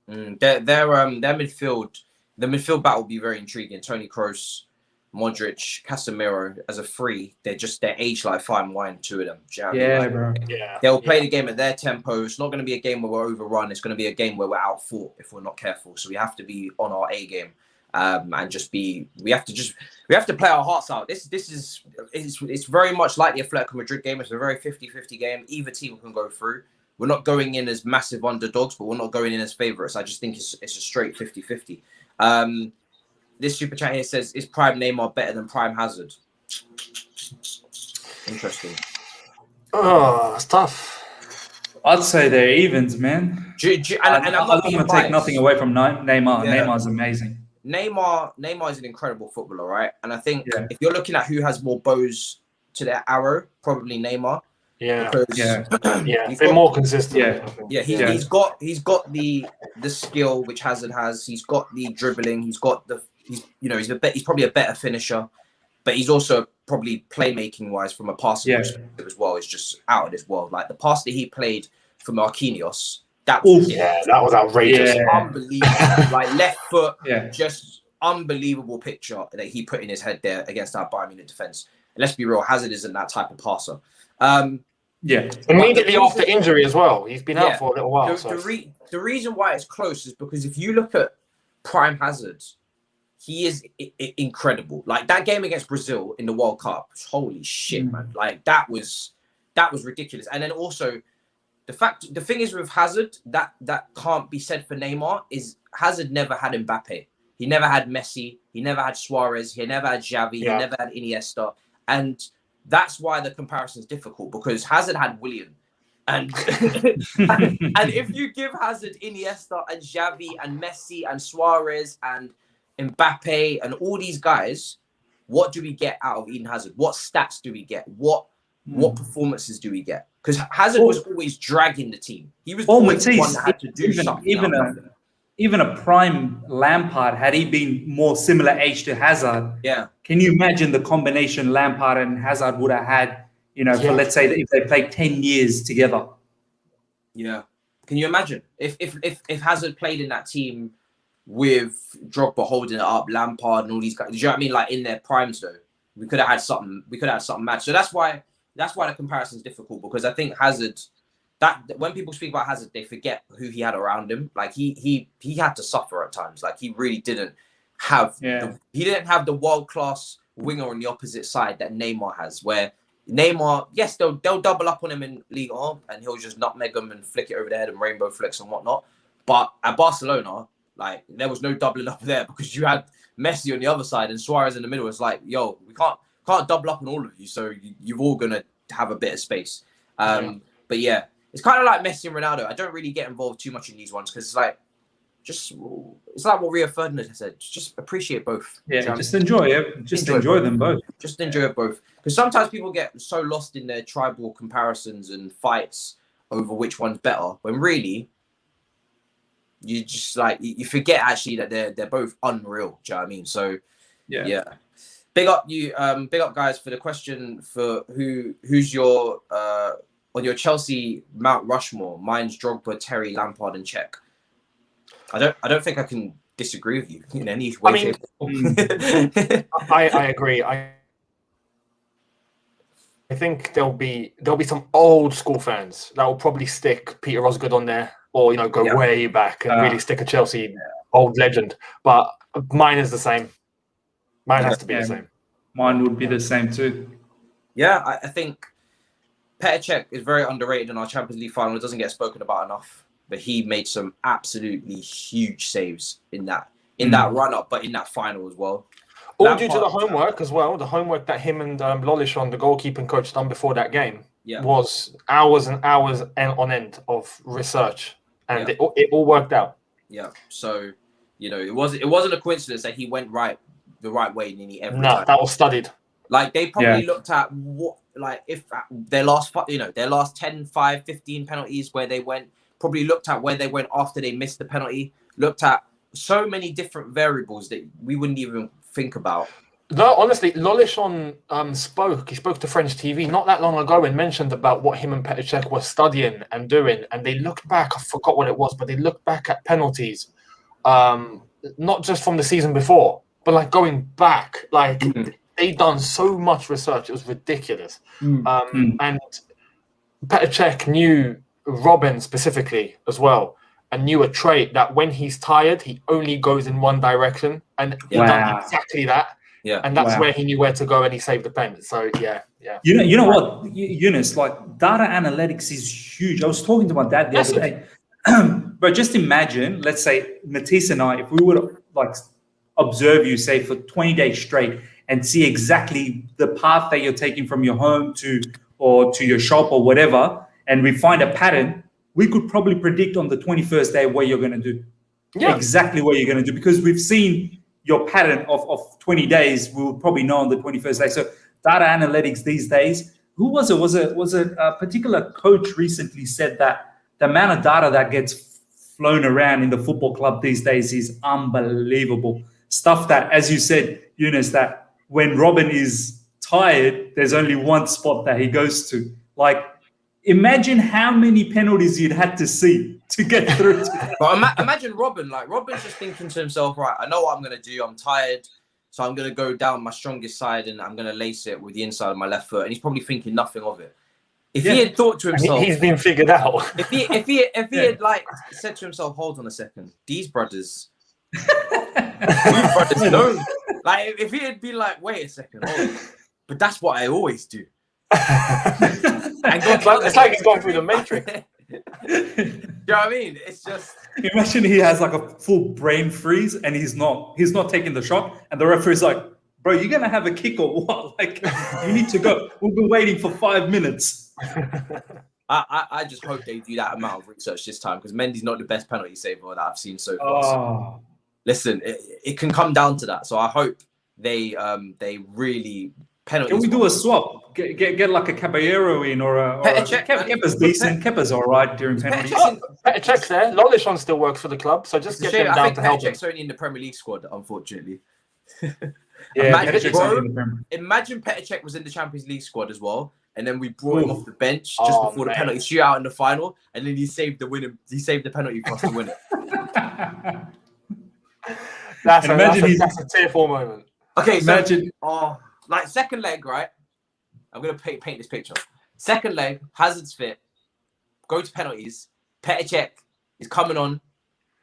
Their midfield, the midfield battle will be very intriguing. Toni Kroos, Modric, Casemiro as a free. They're aged like fine wine. Two of them. Do you know what I mean? Bro. Yeah. They'll play the game at their tempo. It's not going to be a game where we're overrun. It's going to be a game where we're outfought if we're not careful. So we have to be on our A game. And just be, we have to play our hearts out. It's very much like the Atletico Madrid game. It's a very 50-50 game. Either team can go through. We're not going in as massive underdogs, but we're not going in as favourites. I just think it's a straight 50-50. This super chat here says, is Prime Neymar better than Prime Hazard? Interesting. Oh, it's tough. I'd say they're evens, man. And I'm not going to take nothing away from Neymar. Yeah. Neymar's amazing. Neymar is an incredible footballer, right? And I think if you're looking at who has more bows to their arrow, probably Neymar. Yeah. Because been more consistent. He's got the skill which Hazard has. He's got the dribbling. He's probably a better finisher, but he's also probably playmaking wise from a passing perspective as well. Is just out of this world. Like the pass that he played for Marquinhos. That was outrageous. Yeah. Unbelievable. Like left foot, just unbelievable picture that he put in his head there against our Bayern Munich defense. And let's be real, Hazard isn't that type of passer. Immediately after injury as well. He's been out for a little while. The reason why it's close is because if you look at Prime Hazard, he is incredible. Like that game against Brazil in the World Cup, holy shit, man! Like that was ridiculous. And then also, the thing is with Hazard that can't be said for Neymar is Hazard never had Mbappe. He never had Messi. He never had Suarez. He never had Xavi. He never had Iniesta. And that's why the comparison is difficult because Hazard had Willian. And and if you give Hazard Iniesta and Xavi and Messi and Suarez and Mbappe and all these guys, what do we get out of Eden Hazard? What stats do we get? What performances do we get? Because Hazard was always dragging the team. He was always the one that had to do something. Even a prime Lampard, had he been more similar age to Hazard, can you imagine the combination Lampard and Hazard would have had, for let's say that if they played 10 years together? Yeah. Can you imagine? If Hazard played in that team with Drogba holding it up, Lampard and all these guys, do you know what I mean? Like in their primes though, we could have had something mad. So that's why the comparison is difficult because I think Hazard, that when people speak about Hazard, they forget who he had around him. Like he had to suffer at times. Like he really didn't have he didn't have the world-class winger on the opposite side that Neymar has, where Neymar, yes, they'll double up on him in Ligue 1 and he'll just nutmeg them and flick it over the head and rainbow flicks and whatnot. But at Barcelona, like there was no doubling up there because you had Messi on the other side and Suarez in the middle. It's like, yo, we can't double up on all of you, so you're all gonna have a bit of space. But yeah, it's kind of like Messi and Ronaldo. I don't really get involved too much in these ones because it's like what Rio Ferdinand has said. Just appreciate both. Yeah, just enjoy it. Just enjoy them both. Just enjoy both. Because sometimes people get so lost in their tribal comparisons and fights over which one's better, when really you just like you forget actually that they're both unreal. Do you know what I mean? So yeah. Big up guys for the question for who's your on your Chelsea Mount Rushmore. Mine's Drogba, Terry, Lampard, and Cech. I don't think I can disagree with you in any way. I agree. I think there'll be some old school fans that will probably stick Peter Osgood on there, or go way back and really stick a Chelsea old legend. But mine is the same. Mine has to be the same. Mine would be the same too. Yeah, I think Petr Cech is very underrated in our Champions League final. It doesn't get spoken about enough. But he made some absolutely huge saves in that run-up, but in that final as well. All due to the homework as well. The homework that him and Lolishon, the goalkeeping coach, done before that game was hours and hours on end of research, and it all worked out. Yeah. So it wasn't a coincidence that he went the right way nearly every time. No, that was studied. Like they probably looked at like if their last 10, 5, 15 penalties where they went, probably looked at where they went after they missed the penalty, looked at so many different variables that we wouldn't even think about. No, honestly, Lolishon spoke. He spoke to French TV not that long ago and mentioned about what him and Petr Cech were studying and doing. And they looked back, I forgot what it was, but they looked back at penalties, not just from the season before, but like going back. Like they done so much research, it was ridiculous. And Petr Cech knew Robin specifically as well, and knew a trait that when he's tired, he only goes in one direction, and he done exactly that. Yeah, and that's where he knew where to go, and he saved the pen. So yeah. You know what, Younes, like data analytics is huge. I was talking to my dad the other day, but just imagine, let's say Matisse and I, if we would like observe you, say for 20 days straight, and see exactly the path that you're taking from your home to your shop or whatever, and we find a pattern, we could probably predict on the 21st day what you're going to do. Yeah, exactly what you're going to do, because we've seen your pattern of 20 days. We will probably know on the 21st day. So data analytics these days, who was it? Was it a particular coach recently said that the amount of data that gets flown around in the football club these days is unbelievable. Stuff that, as you said, Younes, that when Robin is tired, there's only one spot that he goes to. Like, imagine how many penalties you'd had to see to get through. But imagine Robin. Like, Robin's just thinking to himself, right, I know what I'm going to do. I'm tired, so I'm going to go down my strongest side and I'm going to lace it with the inside of my left foot. And he's probably thinking nothing of it. If he had thought to himself, he's been figured out. If he had like said to himself, hold on a second, these brothers don't. Like, if he had been like, wait a second, hold on, but that's what I always do. It's like he's going through the matrix. Do you know what I mean? It's just, imagine he has like a full brain freeze and he's not taking the shot, and the referee's like, bro, you're gonna have a kick or what? Like, you need to go. We've been waiting for 5 minutes. I just hope they do that amount of research this time, because Mendy's not the best penalty saver that I've seen so far. So, listen, it can come down to that. So I hope they really penalties. Can we do a swap? Get like a Caballero in or a Kepa's decent. Kepa's all right during penalties. Petr Cech's there. Lolishon still works for the club, so just get them down to help him. Petr Cech's only in the Premier League squad, unfortunately. Imagine Petr Cech was in the Champions League squad as well, and then we brought him off the bench just before the penalty shootout in the final, and then he saved the penalty for us to win it. That's a tier 4 moment. Okay, imagine. Like second leg, right? I'm gonna paint this picture. Second leg, Hazard's fit. Go to penalties. Petr Cech is coming on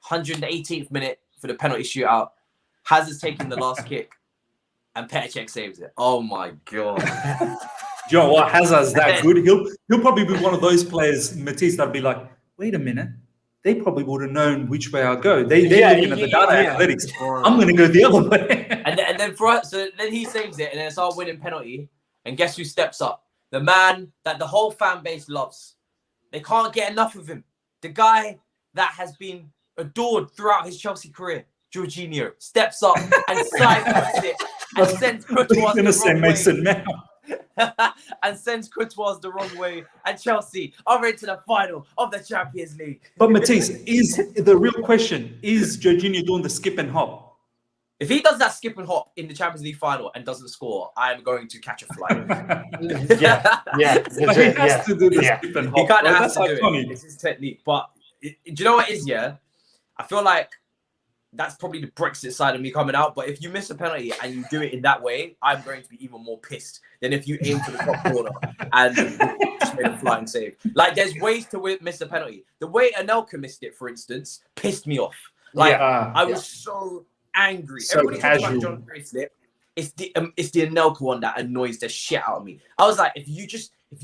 118th minute for the penalty shootout. Hazard's taking the last kick, and Petr Cech saves it. Oh my god! Do you know what? Hazard's that good. He'll probably be one of those players, Matisse, that'd be like, wait a minute. They probably would have known which way I go. They're looking at the data analytics. I'm going to go the other way. and then for us, so then he saves it, and then it's our winning penalty. And guess who steps up? The man that the whole fan base loves. They can't get enough of him. The guy that has been adored throughout his Chelsea career, Jorginho, steps up and sidecuts it and sends Courtois the wrong way. Mason Mount. And sends Courtois the wrong way, and Chelsea are into the final of the Champions League. But Matisse, is the real question, is Jorginho doing the skip and hop? If he does that skip and hop in the Champions League final and doesn't score, I'm going to catch a flight. But he has to do the skip and hop. He kind of has to do it. It's his technique. But do you know what it is, yeah? I feel like that's probably the Brexit side of me coming out. But if you miss a penalty and you do it in that way, I'm going to be even more pissed than if you aim for the top corner and just made a flying save. Like, there's ways to miss a penalty. The way Anelka missed it, for instance, pissed me off. Like, I was so angry. So everybody talks about John Terry slip. It's the Anelka one that annoys the shit out of me. I was like, if you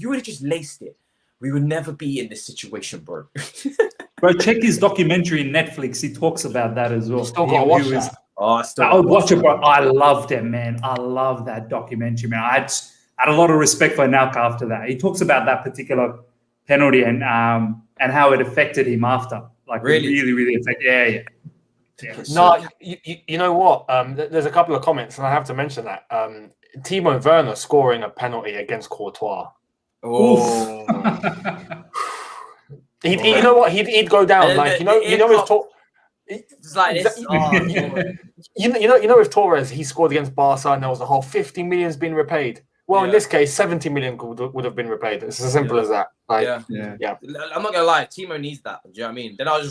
would have just laced it, we would never be in this situation, bro. Bro, check his documentary in Netflix. He talks about that as well. Still gotta watch that. I would watch it, bro. I loved it, man. I love that documentary, man. I had a lot of respect for Anelka after that. He talks about that particular penalty and how it affected him after. Like, really, really affected. Yeah. No, you know what? There's a couple of comments, and I have to mention that. Timo Werner scoring a penalty against Courtois. Oh, You know what? He'd go down And like then you know with it's like this. you know with Torres, he scored against Barca and there was a whole 50 million's been repaid. Well, in this case, 70 million would have been repaid. It's as simple as that. Like, yeah. I'm not gonna lie, Timo needs that. Do you know what I mean? Then I'll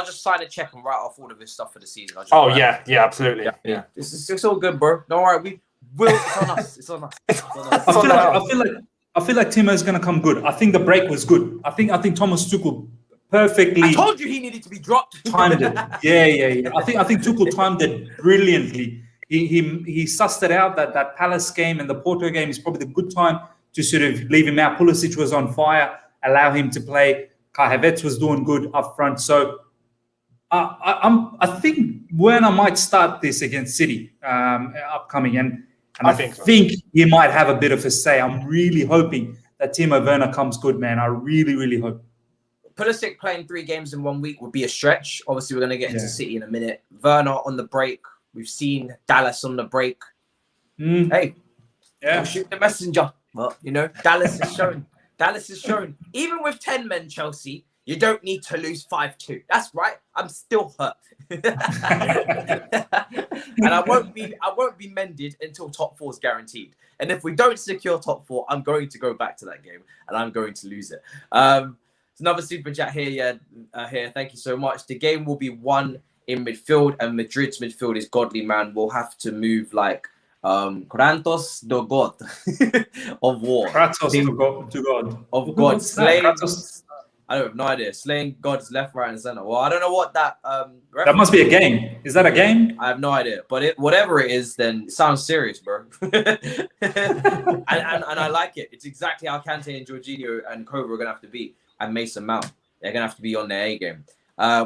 just sign a check and write off all of his stuff for the season. Absolutely. Yeah. It's all good, bro. Don't worry. It's on us. It's on us. I feel like Timo's gonna come good. I think the break was good. I think Thomas Tuchel perfectly. I told you he needed to be dropped. Timed it. Yeah. I think Tuchel timed it brilliantly. He sussed it out that Palace game and the Porto game is probably the good time to sort of leave him out. Pulisic was on fire, allow him to play. Kai Havertz was doing good up front. So I think Werner might start this against City upcoming, and I think he might have a bit of a say. I'm really hoping that Timo Werner comes good, man. I really, really hope. Pulisic playing 3 games in 1 week would be a stretch. Obviously, we're going to get into City in a minute. Werner on the break. We've seen Dallas on the break. Hey, shoot the messenger. Well, Dallas is shown. Even with 10 men, Chelsea, you don't need to lose 5-2. That's right. I'm still hurt. And I won't be mended until top 4 is guaranteed. And if we don't secure top 4, I'm going to go back to that game and I'm going to lose it. It's another super chat here. Here. Thank you so much. The game will be won in midfield, and Madrid's midfield is godly, man. We'll have to move like Kratos do God of war. Kratos to God. Of God. Slaying, I have no idea. Slaying God's left, right, and center. Well, I don't know what that that must be a game. Is that a game? I have no idea. But whatever it is, then it sounds serious, bro. and I like it. It's exactly how Kante and Jorginho and Cobra are gonna have to be, and Mason Mount. They're gonna have to be on their A game.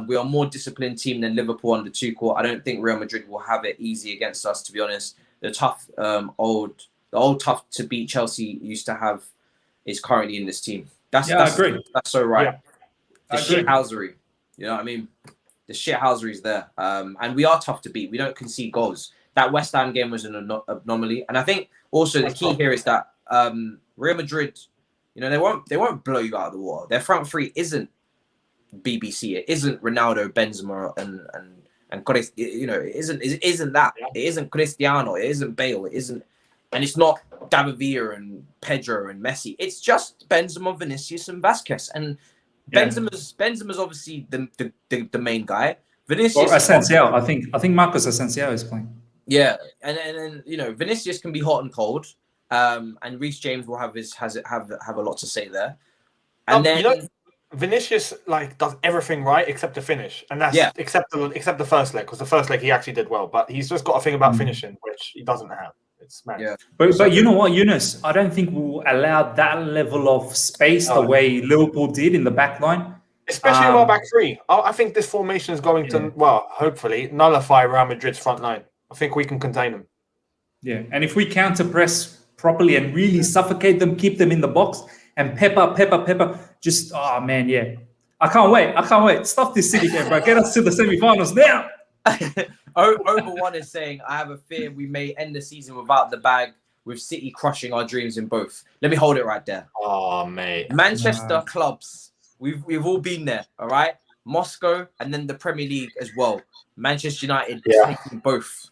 We are a more disciplined team than Liverpool under Tuchel. I don't think Real Madrid will have it easy against us, to be honest. The tough, old tough to beat Chelsea used to have is currently in this team. I agree. That's so right. Yeah. The shithousery, you know what I mean? The shithousery is there. And we are tough to beat. We don't concede goals. That West Ham game was an anomaly. And I think also the key here is that Real Madrid, they won't blow you out of the water. Their front three isn't BBC. It isn't Ronaldo, Benzema, and it isn't that. It isn't Cristiano. It isn't Bale. It isn't, and it's not David Villa and Pedro and Messi. It's just Benzema, Vinicius, and Vasquez. And Benzema's obviously the main guy. Vinicius, Asensio. I think Marcos Asensio is playing. Yeah, and Vinicius can be hot and cold. And Reece James will have a lot to say there. And then. Vinicius does everything right except the finish, and that's except the first leg, because the first leg he actually did well, but he's just got a thing about finishing which he doesn't have. It's mad. Yeah. But you know what, Younes? I don't think we'll allow that level of space the way Liverpool did in the back line, especially in our back three. I think this formation is going to hopefully nullify Real Madrid's front line. I think we can contain them. Yeah, and if we counter press properly and really suffocate them, keep them in the box. And pepper, just, oh man, yeah. I can't wait. Stop this City game, bro. Get us to the semi-finals now. Over one is saying, I have a fear we may end the season without the bag, with City crushing our dreams in both. Let me hold it right there. Oh, mate. Manchester clubs, we've all been there, all right? Moscow and then the Premier League as well. Manchester United taking both.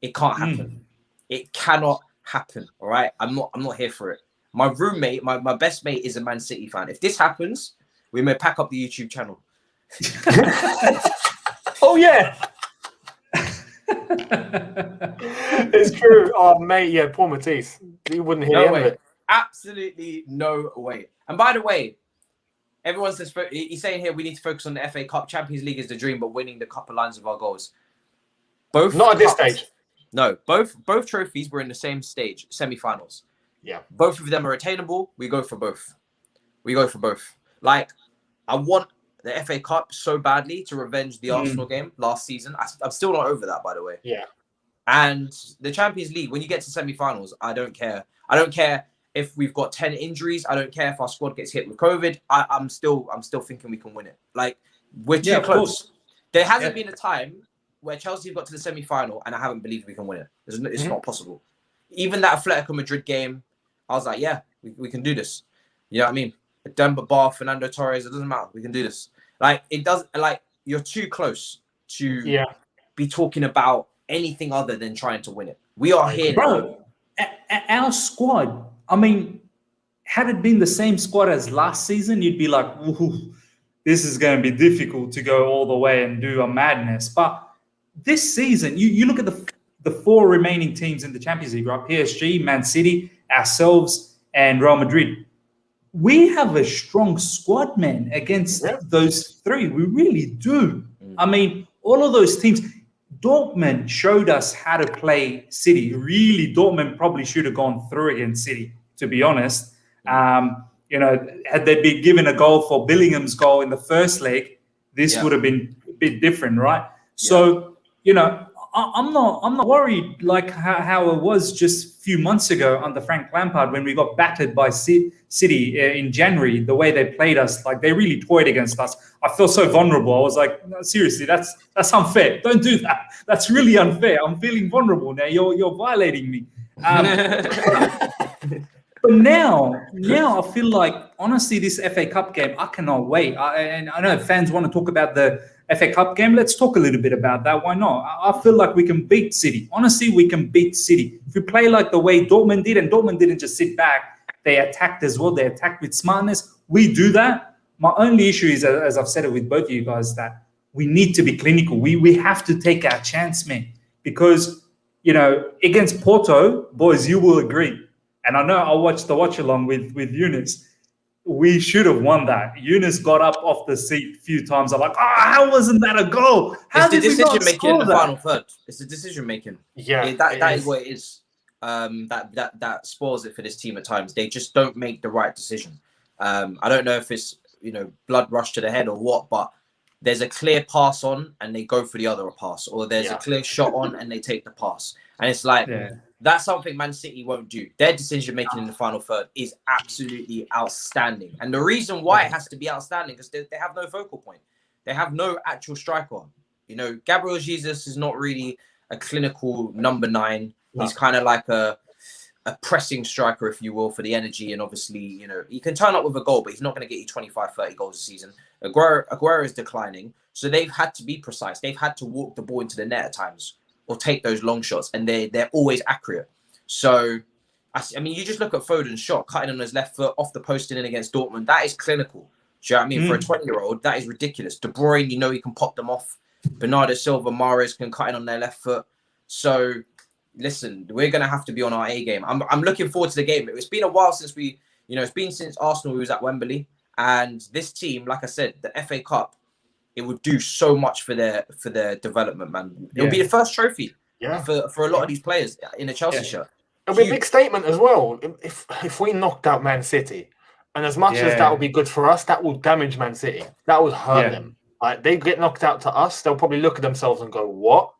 It can't happen. It cannot happen, all right? I'm not here for it. My roommate, my best mate is a Man City fan. If this happens, we may pack up the YouTube channel. Oh, yeah. It's true. Oh, mate, yeah, poor Matisse. He wouldn't hear any of it. Absolutely no way. And by the way, everyone says, he's saying here we need to focus on the FA Cup. Champions League is the dream, but winning the cup aligns with our goals. Both not at this stage. No, both trophies were in the same stage, semi-finals. Yeah. Both of them are attainable. We go for both. Like, I want the FA Cup so badly to revenge the Arsenal game last season. I'm still not over that, by the way. Yeah. And the Champions League, when you get to semi-finals, I don't care. I don't care if we've got 10 injuries. I don't care if our squad gets hit with COVID. I'm still thinking we can win it. Like, we're too close. There hasn't been a time where Chelsea got to the semi-final and I haven't believed we can win it. It's not possible. even that Atletico Madrid game, I was like, yeah, we can do this. You know what I mean? Demba Ba, Fernando Torres, it doesn't matter. We can do this. Like, it does, like, you're too close to be talking about anything other than trying to win it. We are here. Bro, our squad, I mean, had it been the same squad as last season, you'd be like, ooh, this is going to be difficult to go all the way and do a madness. But this season, you look at the 4 remaining teams in the Champions League, right? PSG, Man City, ourselves, and Real Madrid. We have a strong squad, man, against those 3. We really do. I mean, all of those teams, Dortmund showed us how to play City. Really, Dortmund probably should have gone through against City, to be honest. You know, had they been given a goal for Billingham's goal in the first leg, this would have been a bit different, right? So, you know, I'm not worried like how it was just a few months ago under Frank Lampard when we got battered by City in January. The way they played us, like they really toyed against us. I felt so vulnerable. I was like, no, seriously, that's unfair. Don't do that. That's really unfair. I'm feeling vulnerable now. You're violating me. But now I feel like, honestly, this FA Cup game, I cannot wait. And I know fans want to talk about the FA Cup game. Let's talk a little bit about that. Why not? I feel like we can beat City. Honestly, we can beat City. If we play like the way Dortmund did, and Dortmund didn't just sit back, they attacked as well. They attacked with smartness. We do that. My only issue is, as I've said it with both of you guys, that we need to be clinical. We have to take our chance, man. Because, you know, against Porto, boys, you will agree. And I know I watched the watch-along with Younes. We should have won that. Younes got up off the seat a few times. I'm like, how wasn't that a goal? How it's the did we not decision-making in the final third. It's the decision-making. Yeah. That is what it is. That spoils it for this team at times. They just don't make the right decision. I don't know if it's, you know, blood rush to the head or what, but there's a clear pass on and they go for the other pass, or there's a clear shot on and they take the pass. And it's like, that's something Man City won't do. Their decision making in the final third is absolutely outstanding. And the reason why it has to be outstanding is they have no focal point. They have no actual striker. You know, Gabriel Jesus is not really a clinical number 9. He's kind of like a pressing striker, if you will, for the energy. And obviously, you know, he can turn up with a goal, but he's not going to get you 25, 30 goals a season. Aguero is declining. So they've had to be precise. They've had to walk the ball into the net at times, or take those long shots, and they're always accurate. So, I mean, you just look at Foden's shot, cutting on his left foot off the post and in against Dortmund. That is clinical. Do you know what I mean? For a 20-year-old, that is ridiculous. De Bruyne, you know, he can pop them off. Bernardo Silva, Mahrez can cut in on their left foot. So, listen, we're going to have to be on our A game. I'm looking forward to the game. It's been a while since it's been since Arsenal was at Wembley. And this team, like I said, the FA Cup, it would do so much for their development, man. It'll be the first trophy for a lot of these players in a Chelsea shirt. It'll be a big statement as well if we knocked out Man City. And as much as that would be good for us, that will damage Man City. That would hurt them. Like, they get knocked out to us, they'll probably look at themselves and go, what?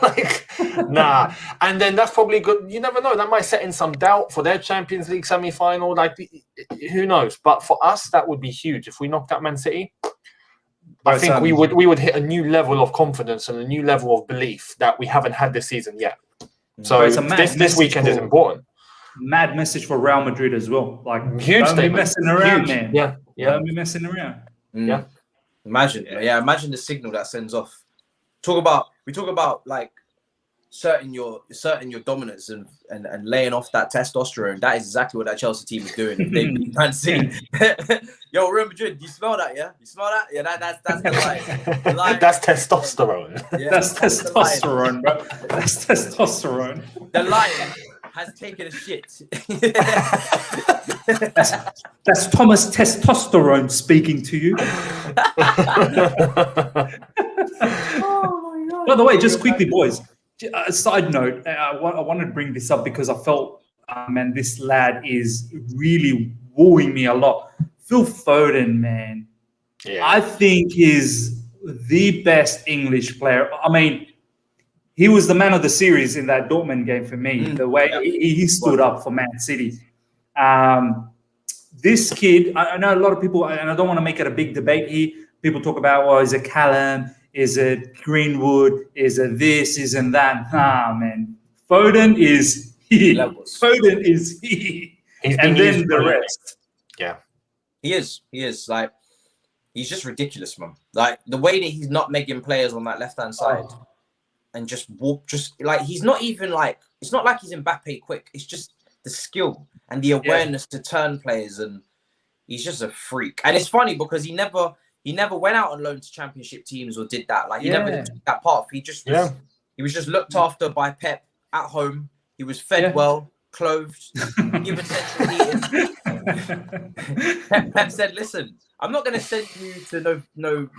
Like, nah. And then that's probably good. You never know. That might set in some doubt for their Champions League semi-final. Like, who knows? But for us, that would be huge. If we knocked out Man City, I think we would hit a new level of confidence and a new level of belief that we haven't had this season yet. So this weekend is important. Mad message for Real Madrid as well. Like, huge don't be messing around, man. Yeah. Don't be messing around. Yeah. Imagine the signal that sends off. We talk about like certain your dominance and laying off that testosterone. That is exactly what that Chelsea team is doing. They Man City. Yo, Real Madrid, you smell that? Yeah, you smell that? Yeah, that's the line. That's testosterone. Yeah, that's testosterone, bro. That's testosterone. The lion has taken a shit. That's Thomas Testosterone speaking to you. By the way, just quickly, boys, a side note, I wanted to bring this up because I felt, man, this lad is really wooing me a lot. Phil Foden, man, I think is the best English player. I mean, he was the man of the series in that Dortmund game for me, the way he stood up for Man City. This kid, I know a lot of people, and I don't want to make it a big debate. People talk about, well, is it Callum? Is it Greenwood? Is it this? Isn't that? Nah, man. Foden is Levels. Foden is he. He's And been then used the brilliantly. rest. Yeah. He is like, he's just ridiculous, man. Like the way that he's not making players on that left hand side and just walk, just like he's not even like, it's not like he's Mbappe quick. It's just the skill and the awareness to turn players, and he's just a freak. And it's funny because he never went out on loan to championship teams or did that. Like he never took that path. He just was, he was just looked after by Pep at home. He was fed well, clothed, given central heating. Pep said, "Listen, I'm not going to send you to no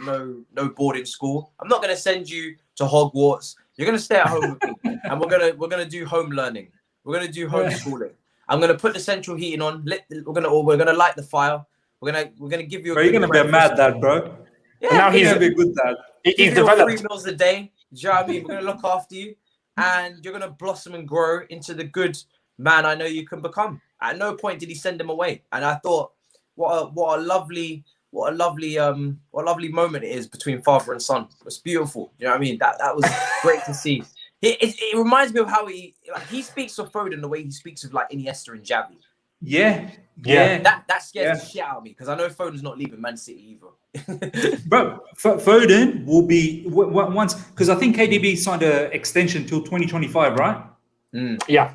boarding school. I'm not going to send you to Hogwarts. You're going to stay at home with me, and we're gonna do home learning. We're going to do homeschooling. I'm going to put the central heating on. We're gonna light the fire. We're gonna give you. Bro, you're gonna be a mad dad, bro. Yeah, now he's gonna be a good dad. He's developed 3 meals a day. Do you know what I mean? We're gonna look after you, and you're gonna blossom and grow into the good man I know you can become. At no point did he send him away, and I thought, what a lovely moment it is between father and son. It's beautiful. You know what I mean? That was great to see. It reminds me of how he speaks of Foden the way he speaks of like Iniesta and Xavi. Yeah. That scares the shit out of me because I know Foden's not leaving Man City either. Bro, Foden will be once, because I think KDB signed an extension till 2025, right? Yeah.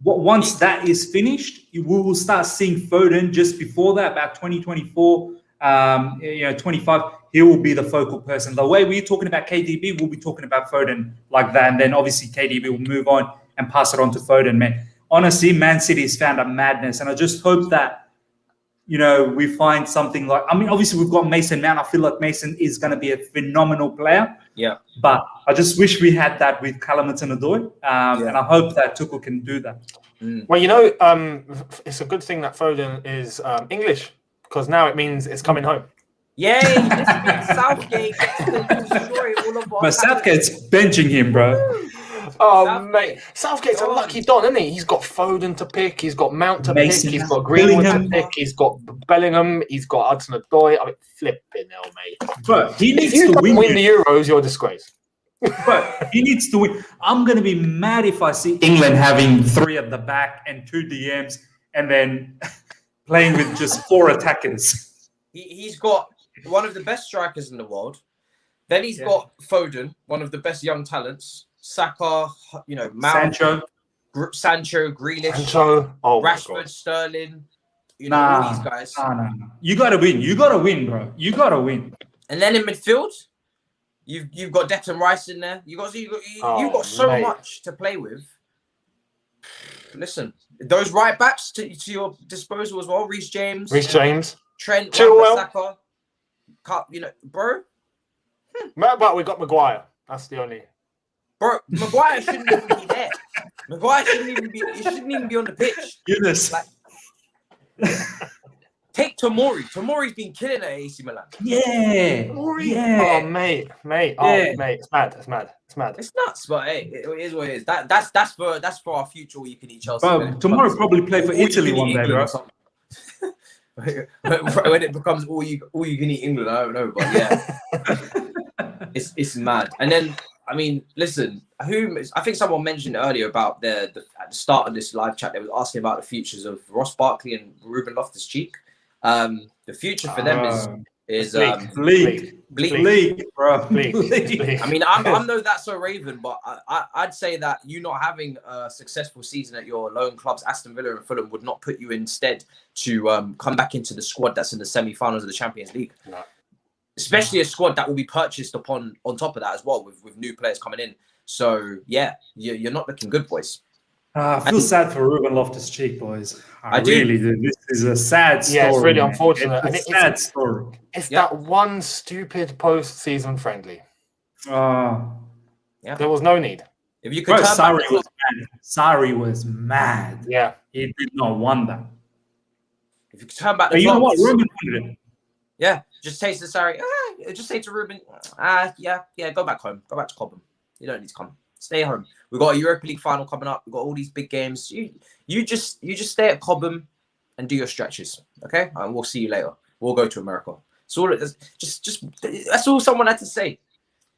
Once that is finished, we will start seeing Foden just before that, about 2024, 25. He will be the focal person. The way we're talking about KDB, we'll be talking about Foden like that. And then obviously KDB will move on and pass it on to Foden, man. Honestly, Man City has found a madness. And I just hope that, we find something like, I mean, obviously we've got Mason Mount. I feel like Mason is going to be a phenomenal player. Yeah. But I just wish we had that with Callum Hudson-Odoi. And I hope that Tuchel can do that. Well, it's a good thing that Foden is English, because now it means it's coming home. Yay! This means Southgate gets to destroy all of our. But Southgate's benching him, bro. Oh, Southgate. mate. Southgate's a lucky don, isn't he? He's got Foden to pick. He's got Mount to Mason, pick. He's got Greenwood Bellingham. to pick. He's got Bellingham. He's got Hudson-Odoi. I mean, flipping hell, mate. Bro, he needs If you to don't win the Euros, you're a disgrace. Bro, he needs to win. I'm going to be mad if I see England having 3 at the back and 2 DMs and then playing with just 4 attackers. He's got one of the best strikers in the world. Then he's got Foden, one of the best young talents. Saka, Mount, Sancho, Grealish, Rashford, Sterling, all these guys. Nah. You got to win. You got to win, bro. You got to win. And then in midfield, you've got Declan Rice in there. You've got so much to play with. Listen, those right backs to your disposal as well. Reece James, Trent, Saka. Bro. But we got Maguire. That's the only. Bro, Maguire shouldn't even be there. Maguire shouldn't even be on the pitch. Younes. Take Tomori. Tomori's been killing it at AC Milan. Yeah. Oh, mate. Oh, mate. It's mad. It's nuts, but hey, it is what it is. That's for our future. You can eat Chelsea. Bro, tomorrow probably play for Italy one day, bro. When it becomes all you can eat England, I don't know, but yeah, it's mad. And then I mean, listen, I think someone mentioned earlier about at the start of this live chat, they was asking about the futures of Ross Barkley and Ruben Loftus-Cheek. The future for them is bleak, bro. I mean, I know that's so Raven, but I'd say that you not having a successful season at your lone clubs, Aston Villa and Fulham, would not put you instead to come back into the squad that's in the semi-finals of the Champions League. No. Especially a squad that will be purchased on top of that as well, with new players coming in. So yeah, you're not looking good, boys. I feel sad for Ruben Loftus-Cheek, boys. I really do. This is a sad story. Yeah, it's really unfortunate. It's a sad story. It's that one stupid post-season friendly. There was no need. If you could turn Sarri was mad. Yeah. He did not want that. If you could turn back the clock, you know what? Ruben wanted it. Yeah, just say to Sarri, just say to Ruben, go back home. Go back to Cobham. You don't need to come. Stay home. We've got a Europa League final coming up. We've got all these big games. You just stay at Cobham and do your stretches, okay? And we'll see you later. We'll go to America. So just that's all someone had to say.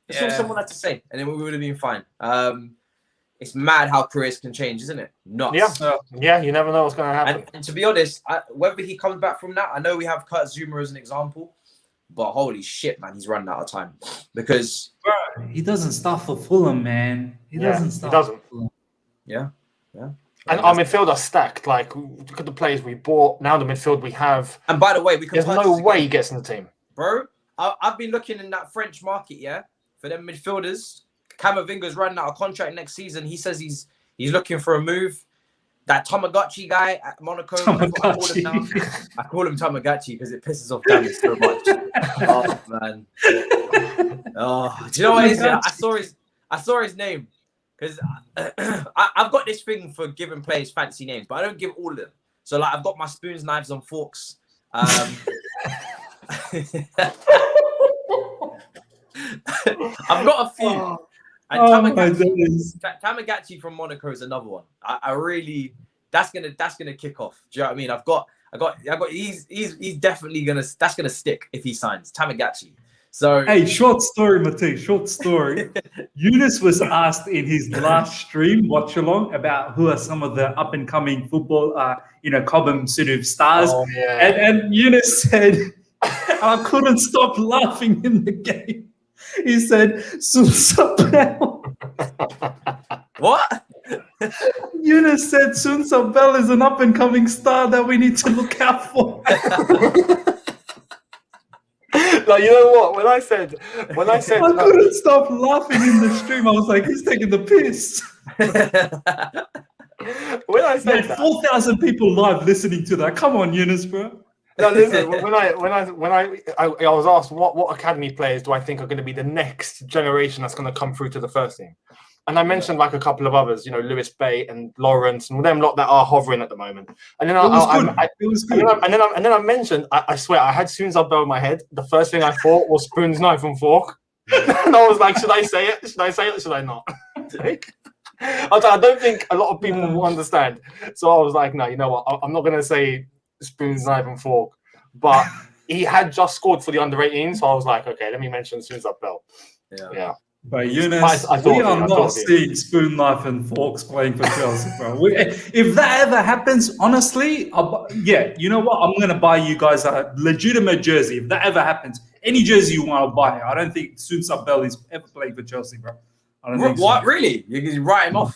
That's all someone had to say, and then we would have been fine. it's mad how careers can change, isn't it? Nuts. Yeah. You never know what's going to happen. And to be honest, whether he comes back from that, I know we have Kurt Zuma as an example, but holy shit, man, he's running out of time because he doesn't start for Fulham, man. He doesn't start. For Fulham. Yeah. And our midfield are stacked. Like, look at the players we bought. Now the midfield we have. And by the way, there's no way he gets in the team, bro. I've been looking in that French market, for them midfielders. Camavinga's running out of contract next season. He says he's looking for a move. That Tamagotchi guy at Monaco, I call him Tamagotchi because it pisses off Danny so much. Oh man. Oh, do you know what it is? Yeah, I saw his name because I've got this thing for giving players fancy names, but I don't give all of them. So like I've got my spoons, knives, and forks. I've got a few. And Tamagotchi from Monaco is another one. I really that's gonna kick off. Do you know what I mean? I got he's definitely that's gonna stick if he signs Tamagotchi. So hey, short story, Matej. Short story. Younes was asked in his last stream, watch along, about who are some of the up and coming football, Cobham sort of stars. Oh, yeah. And Younes said, I couldn't stop laughing in the game. He said, Sunsabel. What? Younes said Sunsabel is an up and coming star that we need to look out for. Like, you know what? When I said, I couldn't stop laughing in the stream. I was like, he's taking the piss. When I said 4,000 people live listening to that. Come on, Younes, bro. No, listen. When I was asked what academy players do I think are going to be the next generation that's going to come through to the first team, and I mentioned like a couple of others, Lewis Bate and Lawrence and all them lot that are hovering at the moment. And then And then I mentioned, I swear, I had Sunsabel in my head. The first thing I thought was spoons, knife, and fork, and I was like, should I say it? Should I say it? Should I not? I don't think a lot of people will understand. So I was like, no, you know what? I'm not going to say spoons, knife, and fork. But he had just scored for the under-18, so I was like, okay, let me mention Sunsabel. Yeah. But Younes, we are not seeing spoon, knife, and forks playing for Chelsea, bro. If that ever happens, honestly, you know what? I'm going to buy you guys a legitimate jersey. If that ever happens, any jersey you want to buy, I don't think Sunsabel is ever playing for Chelsea, bro. I don't think what? So. Really? You can write him off?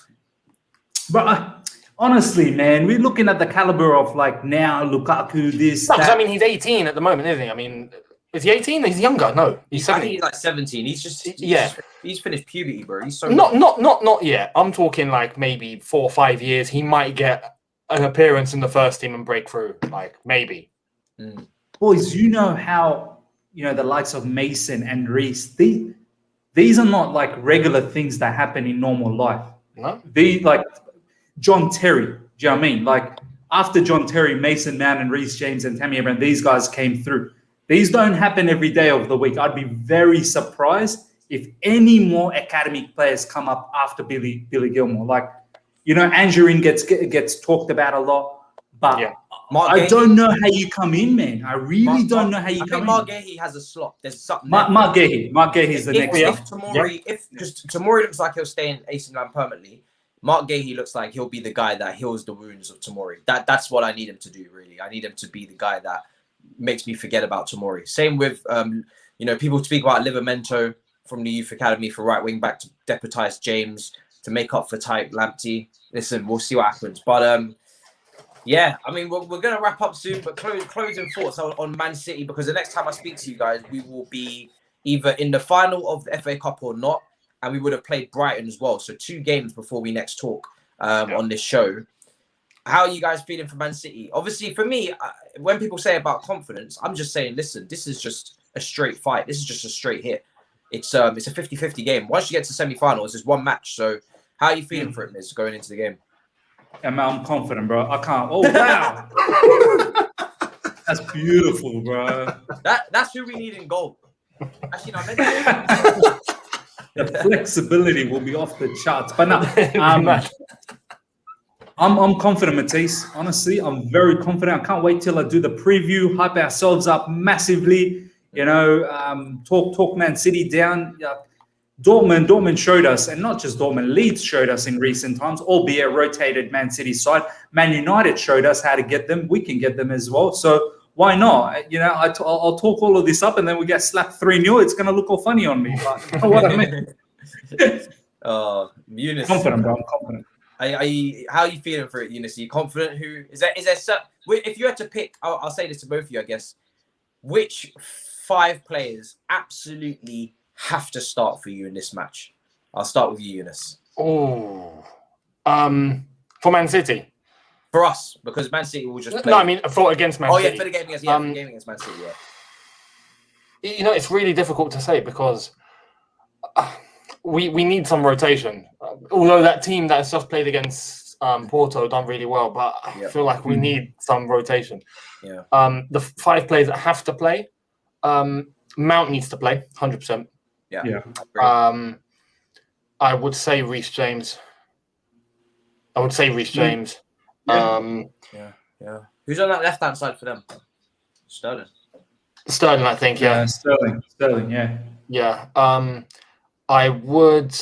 But honestly, man, we're looking at the caliber of like now Lukaku, this. No, I mean, he's 18 at the moment, isn't he? I mean, is he 18? He's younger. No, he's 17. He's like 17. He's finished puberty, bro. He's so not yet. I'm talking like maybe 4 or 5 years. He might get an appearance in the first team and break through. Like maybe. Boys, you know how the likes of Mason and Reece. These are not like regular things that happen in normal life. No. Like John Terry. Do you know what I mean? Like after John Terry, Mason Mount and Reece James and Tammy Abraham, these guys came through. These don't happen every day of the week. I'd be very surprised if any more academy players come up after Billy Gilmore. Like, Angerin gets talked about a lot, but I don't know how you come in, man. I really don't know how you come in. Mark Gahey has a slot. There's something. Mark Gahey is the next one. Because Tomori looks like he'll stay in AC Milan permanently. Mark Gahey looks like he'll be the guy that heals the wounds of Tomori. That's what I need him to do, really. I need him to be the guy that makes me forget about Tomori. Same with, people speak about Livramento from the youth academy for right wing back to deputize James to make up for Tyke Lamptey. Listen, we'll see what happens. But I mean, we're going to wrap up soon. But closing thoughts on Man City, because the next time I speak to you guys, we will be either in the final of the FA Cup or not, and we would have played Brighton as well. So 2 games before we next talk on this show. How are you guys feeling for Man City? Obviously, for me, when people say about confidence, I'm just saying, listen, this is just a straight fight. This is just a straight hit. It's a 50-50 game. Once you get to semi-finals, there's one match. So how are you feeling for it, Miz, going into the game? I'm confident, bro. I can't. Oh, wow. That's beautiful, bro. That's who we need in goal. Actually, no, the flexibility will be off the charts. But no, I'm confident, Matisse. Honestly, I'm very confident. I can't wait till I do the preview, hype ourselves up massively. Talk Man City down. Dortmund showed us, and not just Dortmund, Leeds showed us in recent times, albeit rotated Man City side. Man United showed us how to get them. We can get them as well. So why not? You know, I'll talk all of this up, and then we get slapped 3-0. It's going to look all funny on me. But you know what I mean? Younes, Confident, bro. I'm confident. How are you feeling for it, Younes? Are you confident? Is there if you had to pick, I'll say this to both of you, I guess, which 5 players absolutely have to start for you in this match? I'll start with you, Younes. For Man City. For us, because Man City will just play. No, I mean for against Man City. Oh yeah, for the game against Man City. Yeah. You know, it's really difficult to say because we need some rotation. Although that team that's just played against Porto done really well, but I feel like we need some rotation. Yeah. The 5 players that have to play, Mount needs to play 100%. Yeah. I would say Reece James. Yeah. Who's on that left-hand side for them? Sterling, I think. Yeah. Sterling. Yeah. Yeah. I would.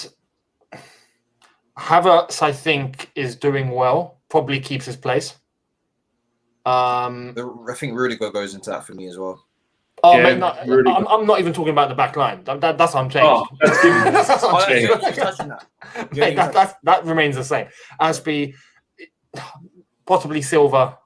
Havertz, I think, is doing well. Probably keeps his place. I think Rudiger goes into that for me as well. Oh, yeah, mate, I'm not even talking about the back line. That's unchanged. Oh, that's unchanged. Mate, that remains the same. Aspie, possibly Silva.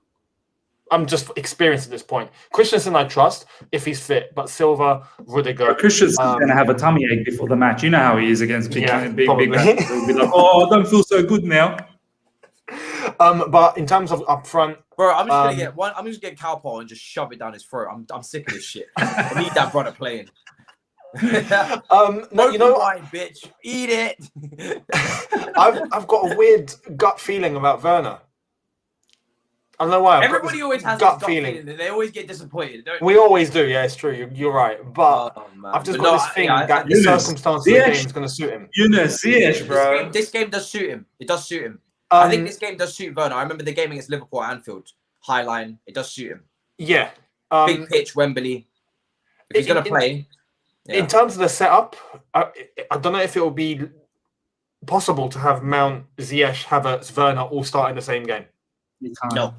I'm just experienced at this point. Christensen, I trust if he's fit, but Silva, Rudiger. Christensen's going to have a tummy ache before the match. You know how he is against big guys. He'll be like, I don't feel so good now. But in terms of up front, bro, I'm just gonna get one. I'm just gonna get Cowpaw and just shove it down his throat. I'm sick of this shit. I need that brother playing. No, you know, bitch, eat it. I've got a weird gut feeling about Werner. I don't know why. Everybody always has gut feeling. And they always get disappointed, don't we? Always do. Yeah, it's true. You're right. But I've just got this thing that the circumstances of the game is going to suit him. Younes, bro. This game does suit him. It does suit him. I think this game does suit Werner. I remember the game against Liverpool at Anfield. High line. It does suit him. Yeah. Big pitch, Wembley. If he's going to play. In terms of the setup, I don't know if it will be possible to have Mount, Ziyech, Havertz, Werner all start in the same game. No.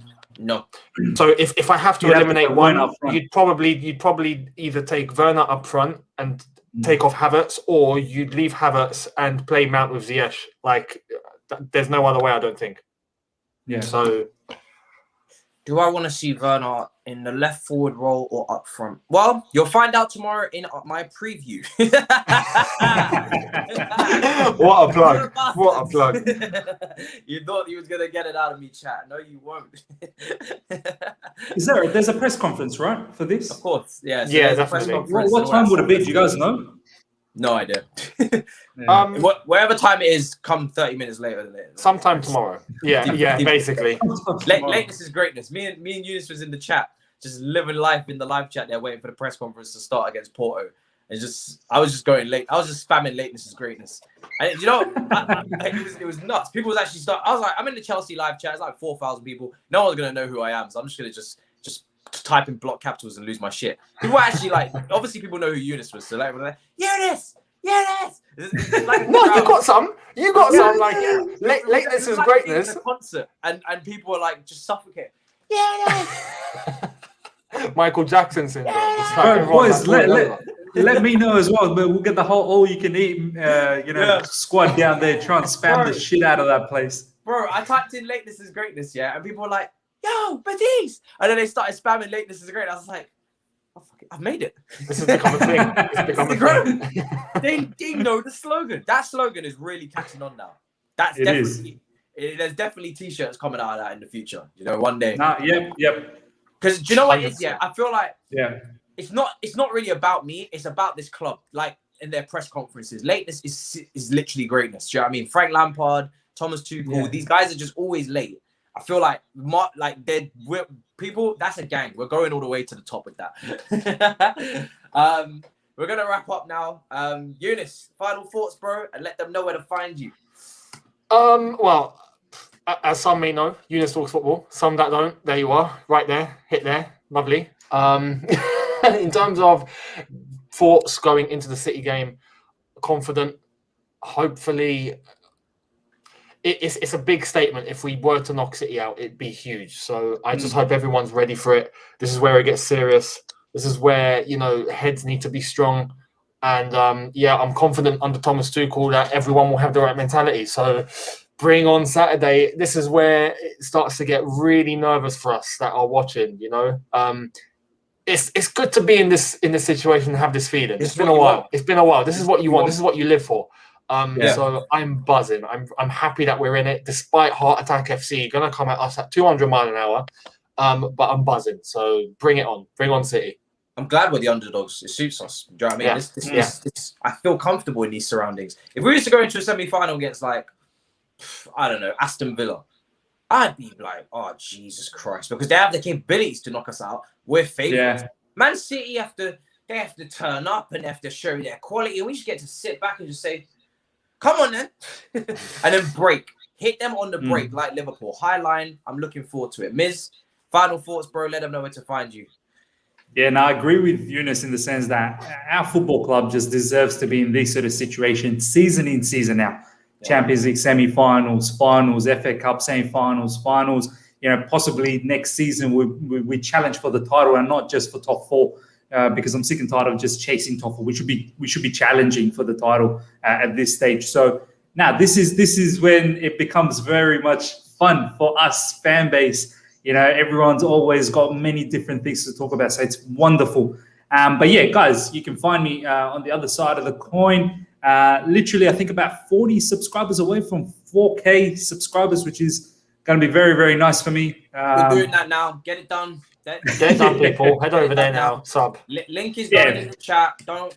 So if I have to eliminate one, you'd probably either take Werner up front and take off Havertz, or you'd leave Havertz and play Mount with Ziyech. Like, there's no other way, I don't think. Yeah. So, do I want to see Werner in the left forward role or up front? Well, you'll find out tomorrow in my preview. What a plug! What a plug! You thought you was gonna get it out of me, chat. No, you won't. There's a press conference, right, for this? Of course, yeah. So yeah, definitely. What time would it be? Do you guys know? No idea. Whatever time it is, come 30 minutes later. Sometime tomorrow. Yeah, basically. Lateness is greatness. Me and Younes was in the chat, just living life in the live chat there, waiting for the press conference to start against Porto. And I was just going late. I was just spamming lateness is greatness. And you know, it was nuts. People was actually I was like, I'm in the Chelsea live chat. It's like 4,000 people. No one's gonna know who I am, so I'm just gonna just type in block capitals and lose my shit. People actually obviously people know who Younes was, so like Younes. Like, no, you got some. Like lateness is greatness. Concert and people are like just suffocate. Yeah. Michael Jackson syndrome. Boys, let me know as well. But we'll get the whole all-you-can-eat, squad down there trying to spam the shit out of that place. Bro, I typed in lateness is greatness, and people were like, "Yo, Badis," and then they started spamming lateness is great. I was like, "Oh fuck it, I've made it. This has become a thing. It's become a thing." They know the slogan. That slogan is really catching on now. There's definitely t-shirts coming out of that in the future. You know, one day. Yep. Because do you know what it is? Yeah, I feel like it's not really about me. It's about this club. Like in their press conferences, lateness is literally greatness. Do you know what I mean? Frank Lampard, Thomas Tuchel, these guys are just always late. I feel like we're people. That's a gang. We're going all the way to the top with that. We're gonna wrap up now. Younes, final thoughts, bro, and let them know where to find you. Well, as some may know, Younes Talks Football. Some that don't, there you are, right there, hit there, lovely. In terms of thoughts going into the City game, confident. Hopefully, it's a big statement. If we were to knock City out, it'd be huge. So I just hope everyone's ready for it. This is where it gets serious. This is where, heads need to be strong. And I'm confident under Thomas Tuchel that everyone will have the right mentality. So bring on Saturday. This is where it starts to get really nervous for us that are watching. It's good to be in this situation and have this feeling. It's been a while. It's been a while. This is what you want. This is what you live for. So I'm buzzing. I'm happy that we're in it, despite Heart Attack FC going to come at us at 200 miles an hour. But I'm buzzing. So bring it on. Bring on City. I'm glad we're the underdogs. It suits us. Do you know what I mean? I feel comfortable in these surroundings. If we used to go into a semi-final against, Aston Villa, I'd be like, oh, Jesus Christ. Because they have the capabilities to knock us out. We're favourites. Yeah. Man City they have to turn up and they have to show their quality. And we just get to sit back and just say, come on then. And then break. Hit them on the break like Liverpool. High line. I'm looking forward to it. Miz, final thoughts, bro. Let them know where to find you. Yeah, no, I agree with Younes in the sense that our football club just deserves to be in this sort of situation season in, season out. Yeah. Champions League semi-finals, finals, FA Cup semi-finals, finals. Possibly next season we challenge for the title and not just for top four. Because I'm sick and tired of just chasing top four. We should be challenging for the title at this stage. So now this is when it becomes very much fun for us fan base. Everyone's always got many different things to talk about, so it's wonderful. But yeah, guys, you can find me on the other side of the coin. Literally, I think about 40 subscribers away from 4K subscribers, which is going to be very, very nice for me. We're doing that now. Get it done. Get it done, people. Head over there now. Sub. Link is down in the chat. Don't.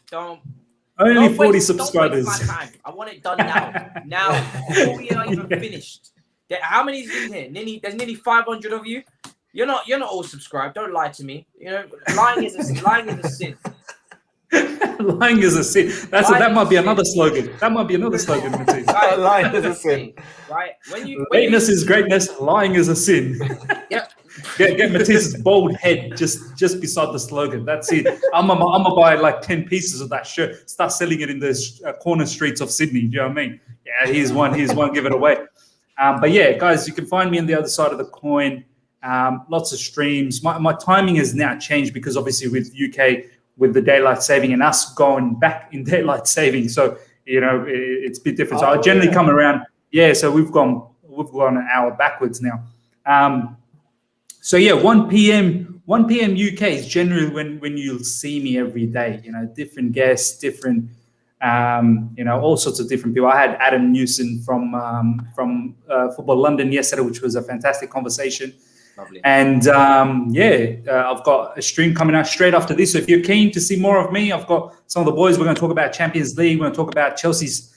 Only 40 subscribers. Don't waste my time. I want it done now. Now, before we are even finished. How many is in here? There's nearly 500 of you. You're not all subscribed. Don't lie to me. Lying is a sin. Lying is a sin. That might be another slogan. That might be another slogan, Matisse. Lying is a sin. Right. Greatness is greatness. Lying is a sin. Yep. Get Matisse's bold head just beside the slogan. That's it. I'm gonna buy like 10 pieces of that shirt. Start selling it in the corner streets of Sydney. Do you know what I mean? Yeah, here's one. Give it away. But yeah, guys, you can find me on the other side of the coin. Lots of streams. My timing has now changed because obviously with UK, with the daylight saving and us going back in daylight saving. So, it's a bit different. So I generally come around. Yeah, so we've gone an hour backwards now. So yeah, 1 p.m. UK is generally when you'll see me every day. Different guests, different all sorts of different people. I had Adam Newson from Football London yesterday, which was a fantastic conversation. Lovely. And I've got a stream coming out straight after this. So if you're keen to see more of me, I've got some of the boys. We're going to talk about Champions League. We're going to talk about Chelsea's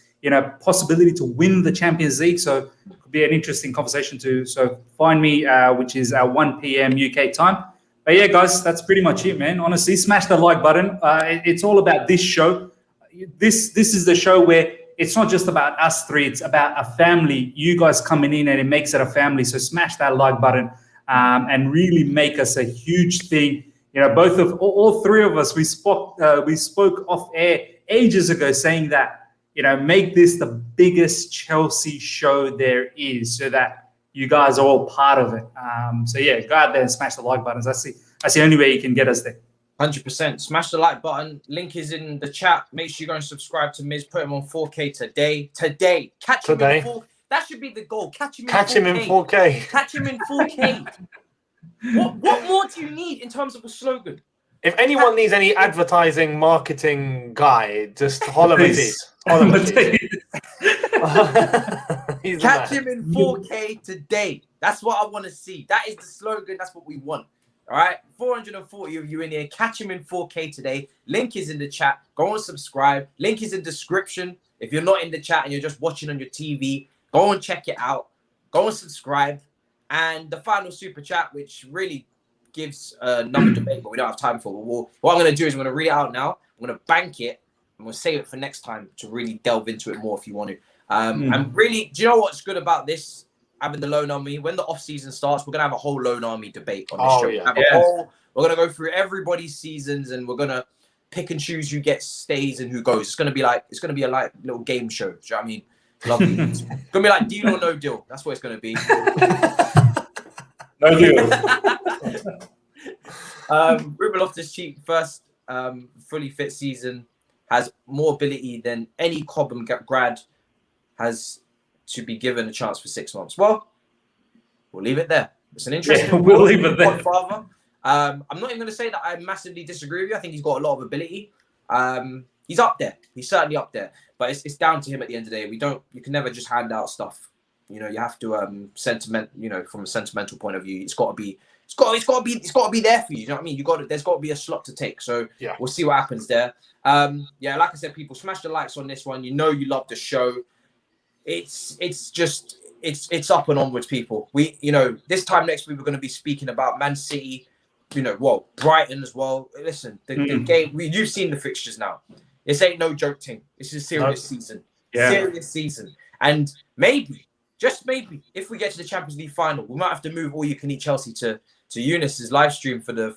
possibility to win the Champions League. So it could be an interesting conversation too. So find me, which is 1 p.m. UK time. But yeah, guys, that's pretty much it, man. Honestly, smash the like button. It's all about this show. This is the show where it's not just about us three. It's about a family. You guys coming in and it makes it a family. So smash that like button and really make us a huge thing. All three of us, we spoke off air ages ago saying that, make this the biggest Chelsea show there is so that you guys are all part of it. So yeah, go out there and smash the like buttons. That's the only way you can get us there. 100%. Smash the like button. Link is in the chat. Make sure you go and subscribe to Miz. Put him on 4K today. Catch him in 4K. That should be the goal. Catch him in 4K. Catch him in 4K. What more do you need in terms of a slogan? If anyone needs any advertising, marketing guy, just holler Matisse. Catch him in 4K today. That's what I want to see. That is the slogan. That's what we want. All right, 440 of you in here. Catch him in 4K today. Link is in the chat. Go and subscribe. Link is in description. If you're not in the chat and you're just watching on your TV, go and check it out. Go and subscribe. And the final super chat, which really gives another debate, but we don't have time for it. What I'm going to do is I'm going to read it out now. I'm going to bank it. I'm going to save it for next time to really delve into it more if you want to. And really, do you know what's good about this? Having the loan army, when the off season starts, we're gonna have a whole loan army debate on this show. Yeah. We're gonna go through everybody's seasons and we're gonna pick and choose who gets stays and who goes. It's gonna be a like little game show. Do you know what I mean? Lovely. It's gonna be like deal or no deal. That's what it's gonna be. No deal. Ruben Loftus-Cheek first fully fit season, has more ability than any Cobham grad has to be given a chance for 6 months. Well, we'll leave it there. It's an interesting. We'll leave it there. Father. I'm not even going to say that I massively disagree with you. I think he's got a lot of ability. He's up there. He's certainly up there. But it's down to him at the end of the day. You can never just hand out stuff. You know, you have to from a sentimental point of view, it's got to be there for you. You know what I mean? There's got to be a slot to take. So yeah, we'll see what happens there. Like I said, people, smash the likes on this one. You know you love the show. It's up and onwards, people. This time next week we're going to be speaking about Man City. Brighton as well. Listen, the game. You've seen the fixtures now. This ain't no joke thing. This is a serious season. Yeah. Serious season. And maybe, just maybe, if we get to the Champions League final, we might have to move All You Can Eat Chelsea to Younes' live stream for the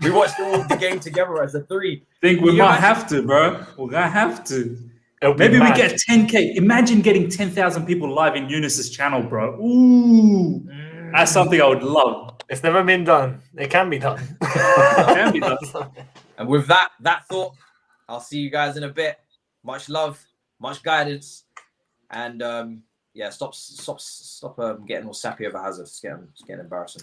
we watched all the game together as a 3. Think we might have to, bro. We're gonna have to. Maybe we get 10K. Imagine getting 10,000 people live in Younes' channel, bro. Ooh, that's something I would love. It's never been done. It can be done. It can be done. And with that thought, I'll see you guys in a bit. Much love, much guidance, and stop getting all sappy over Hazard. It's getting embarrassing.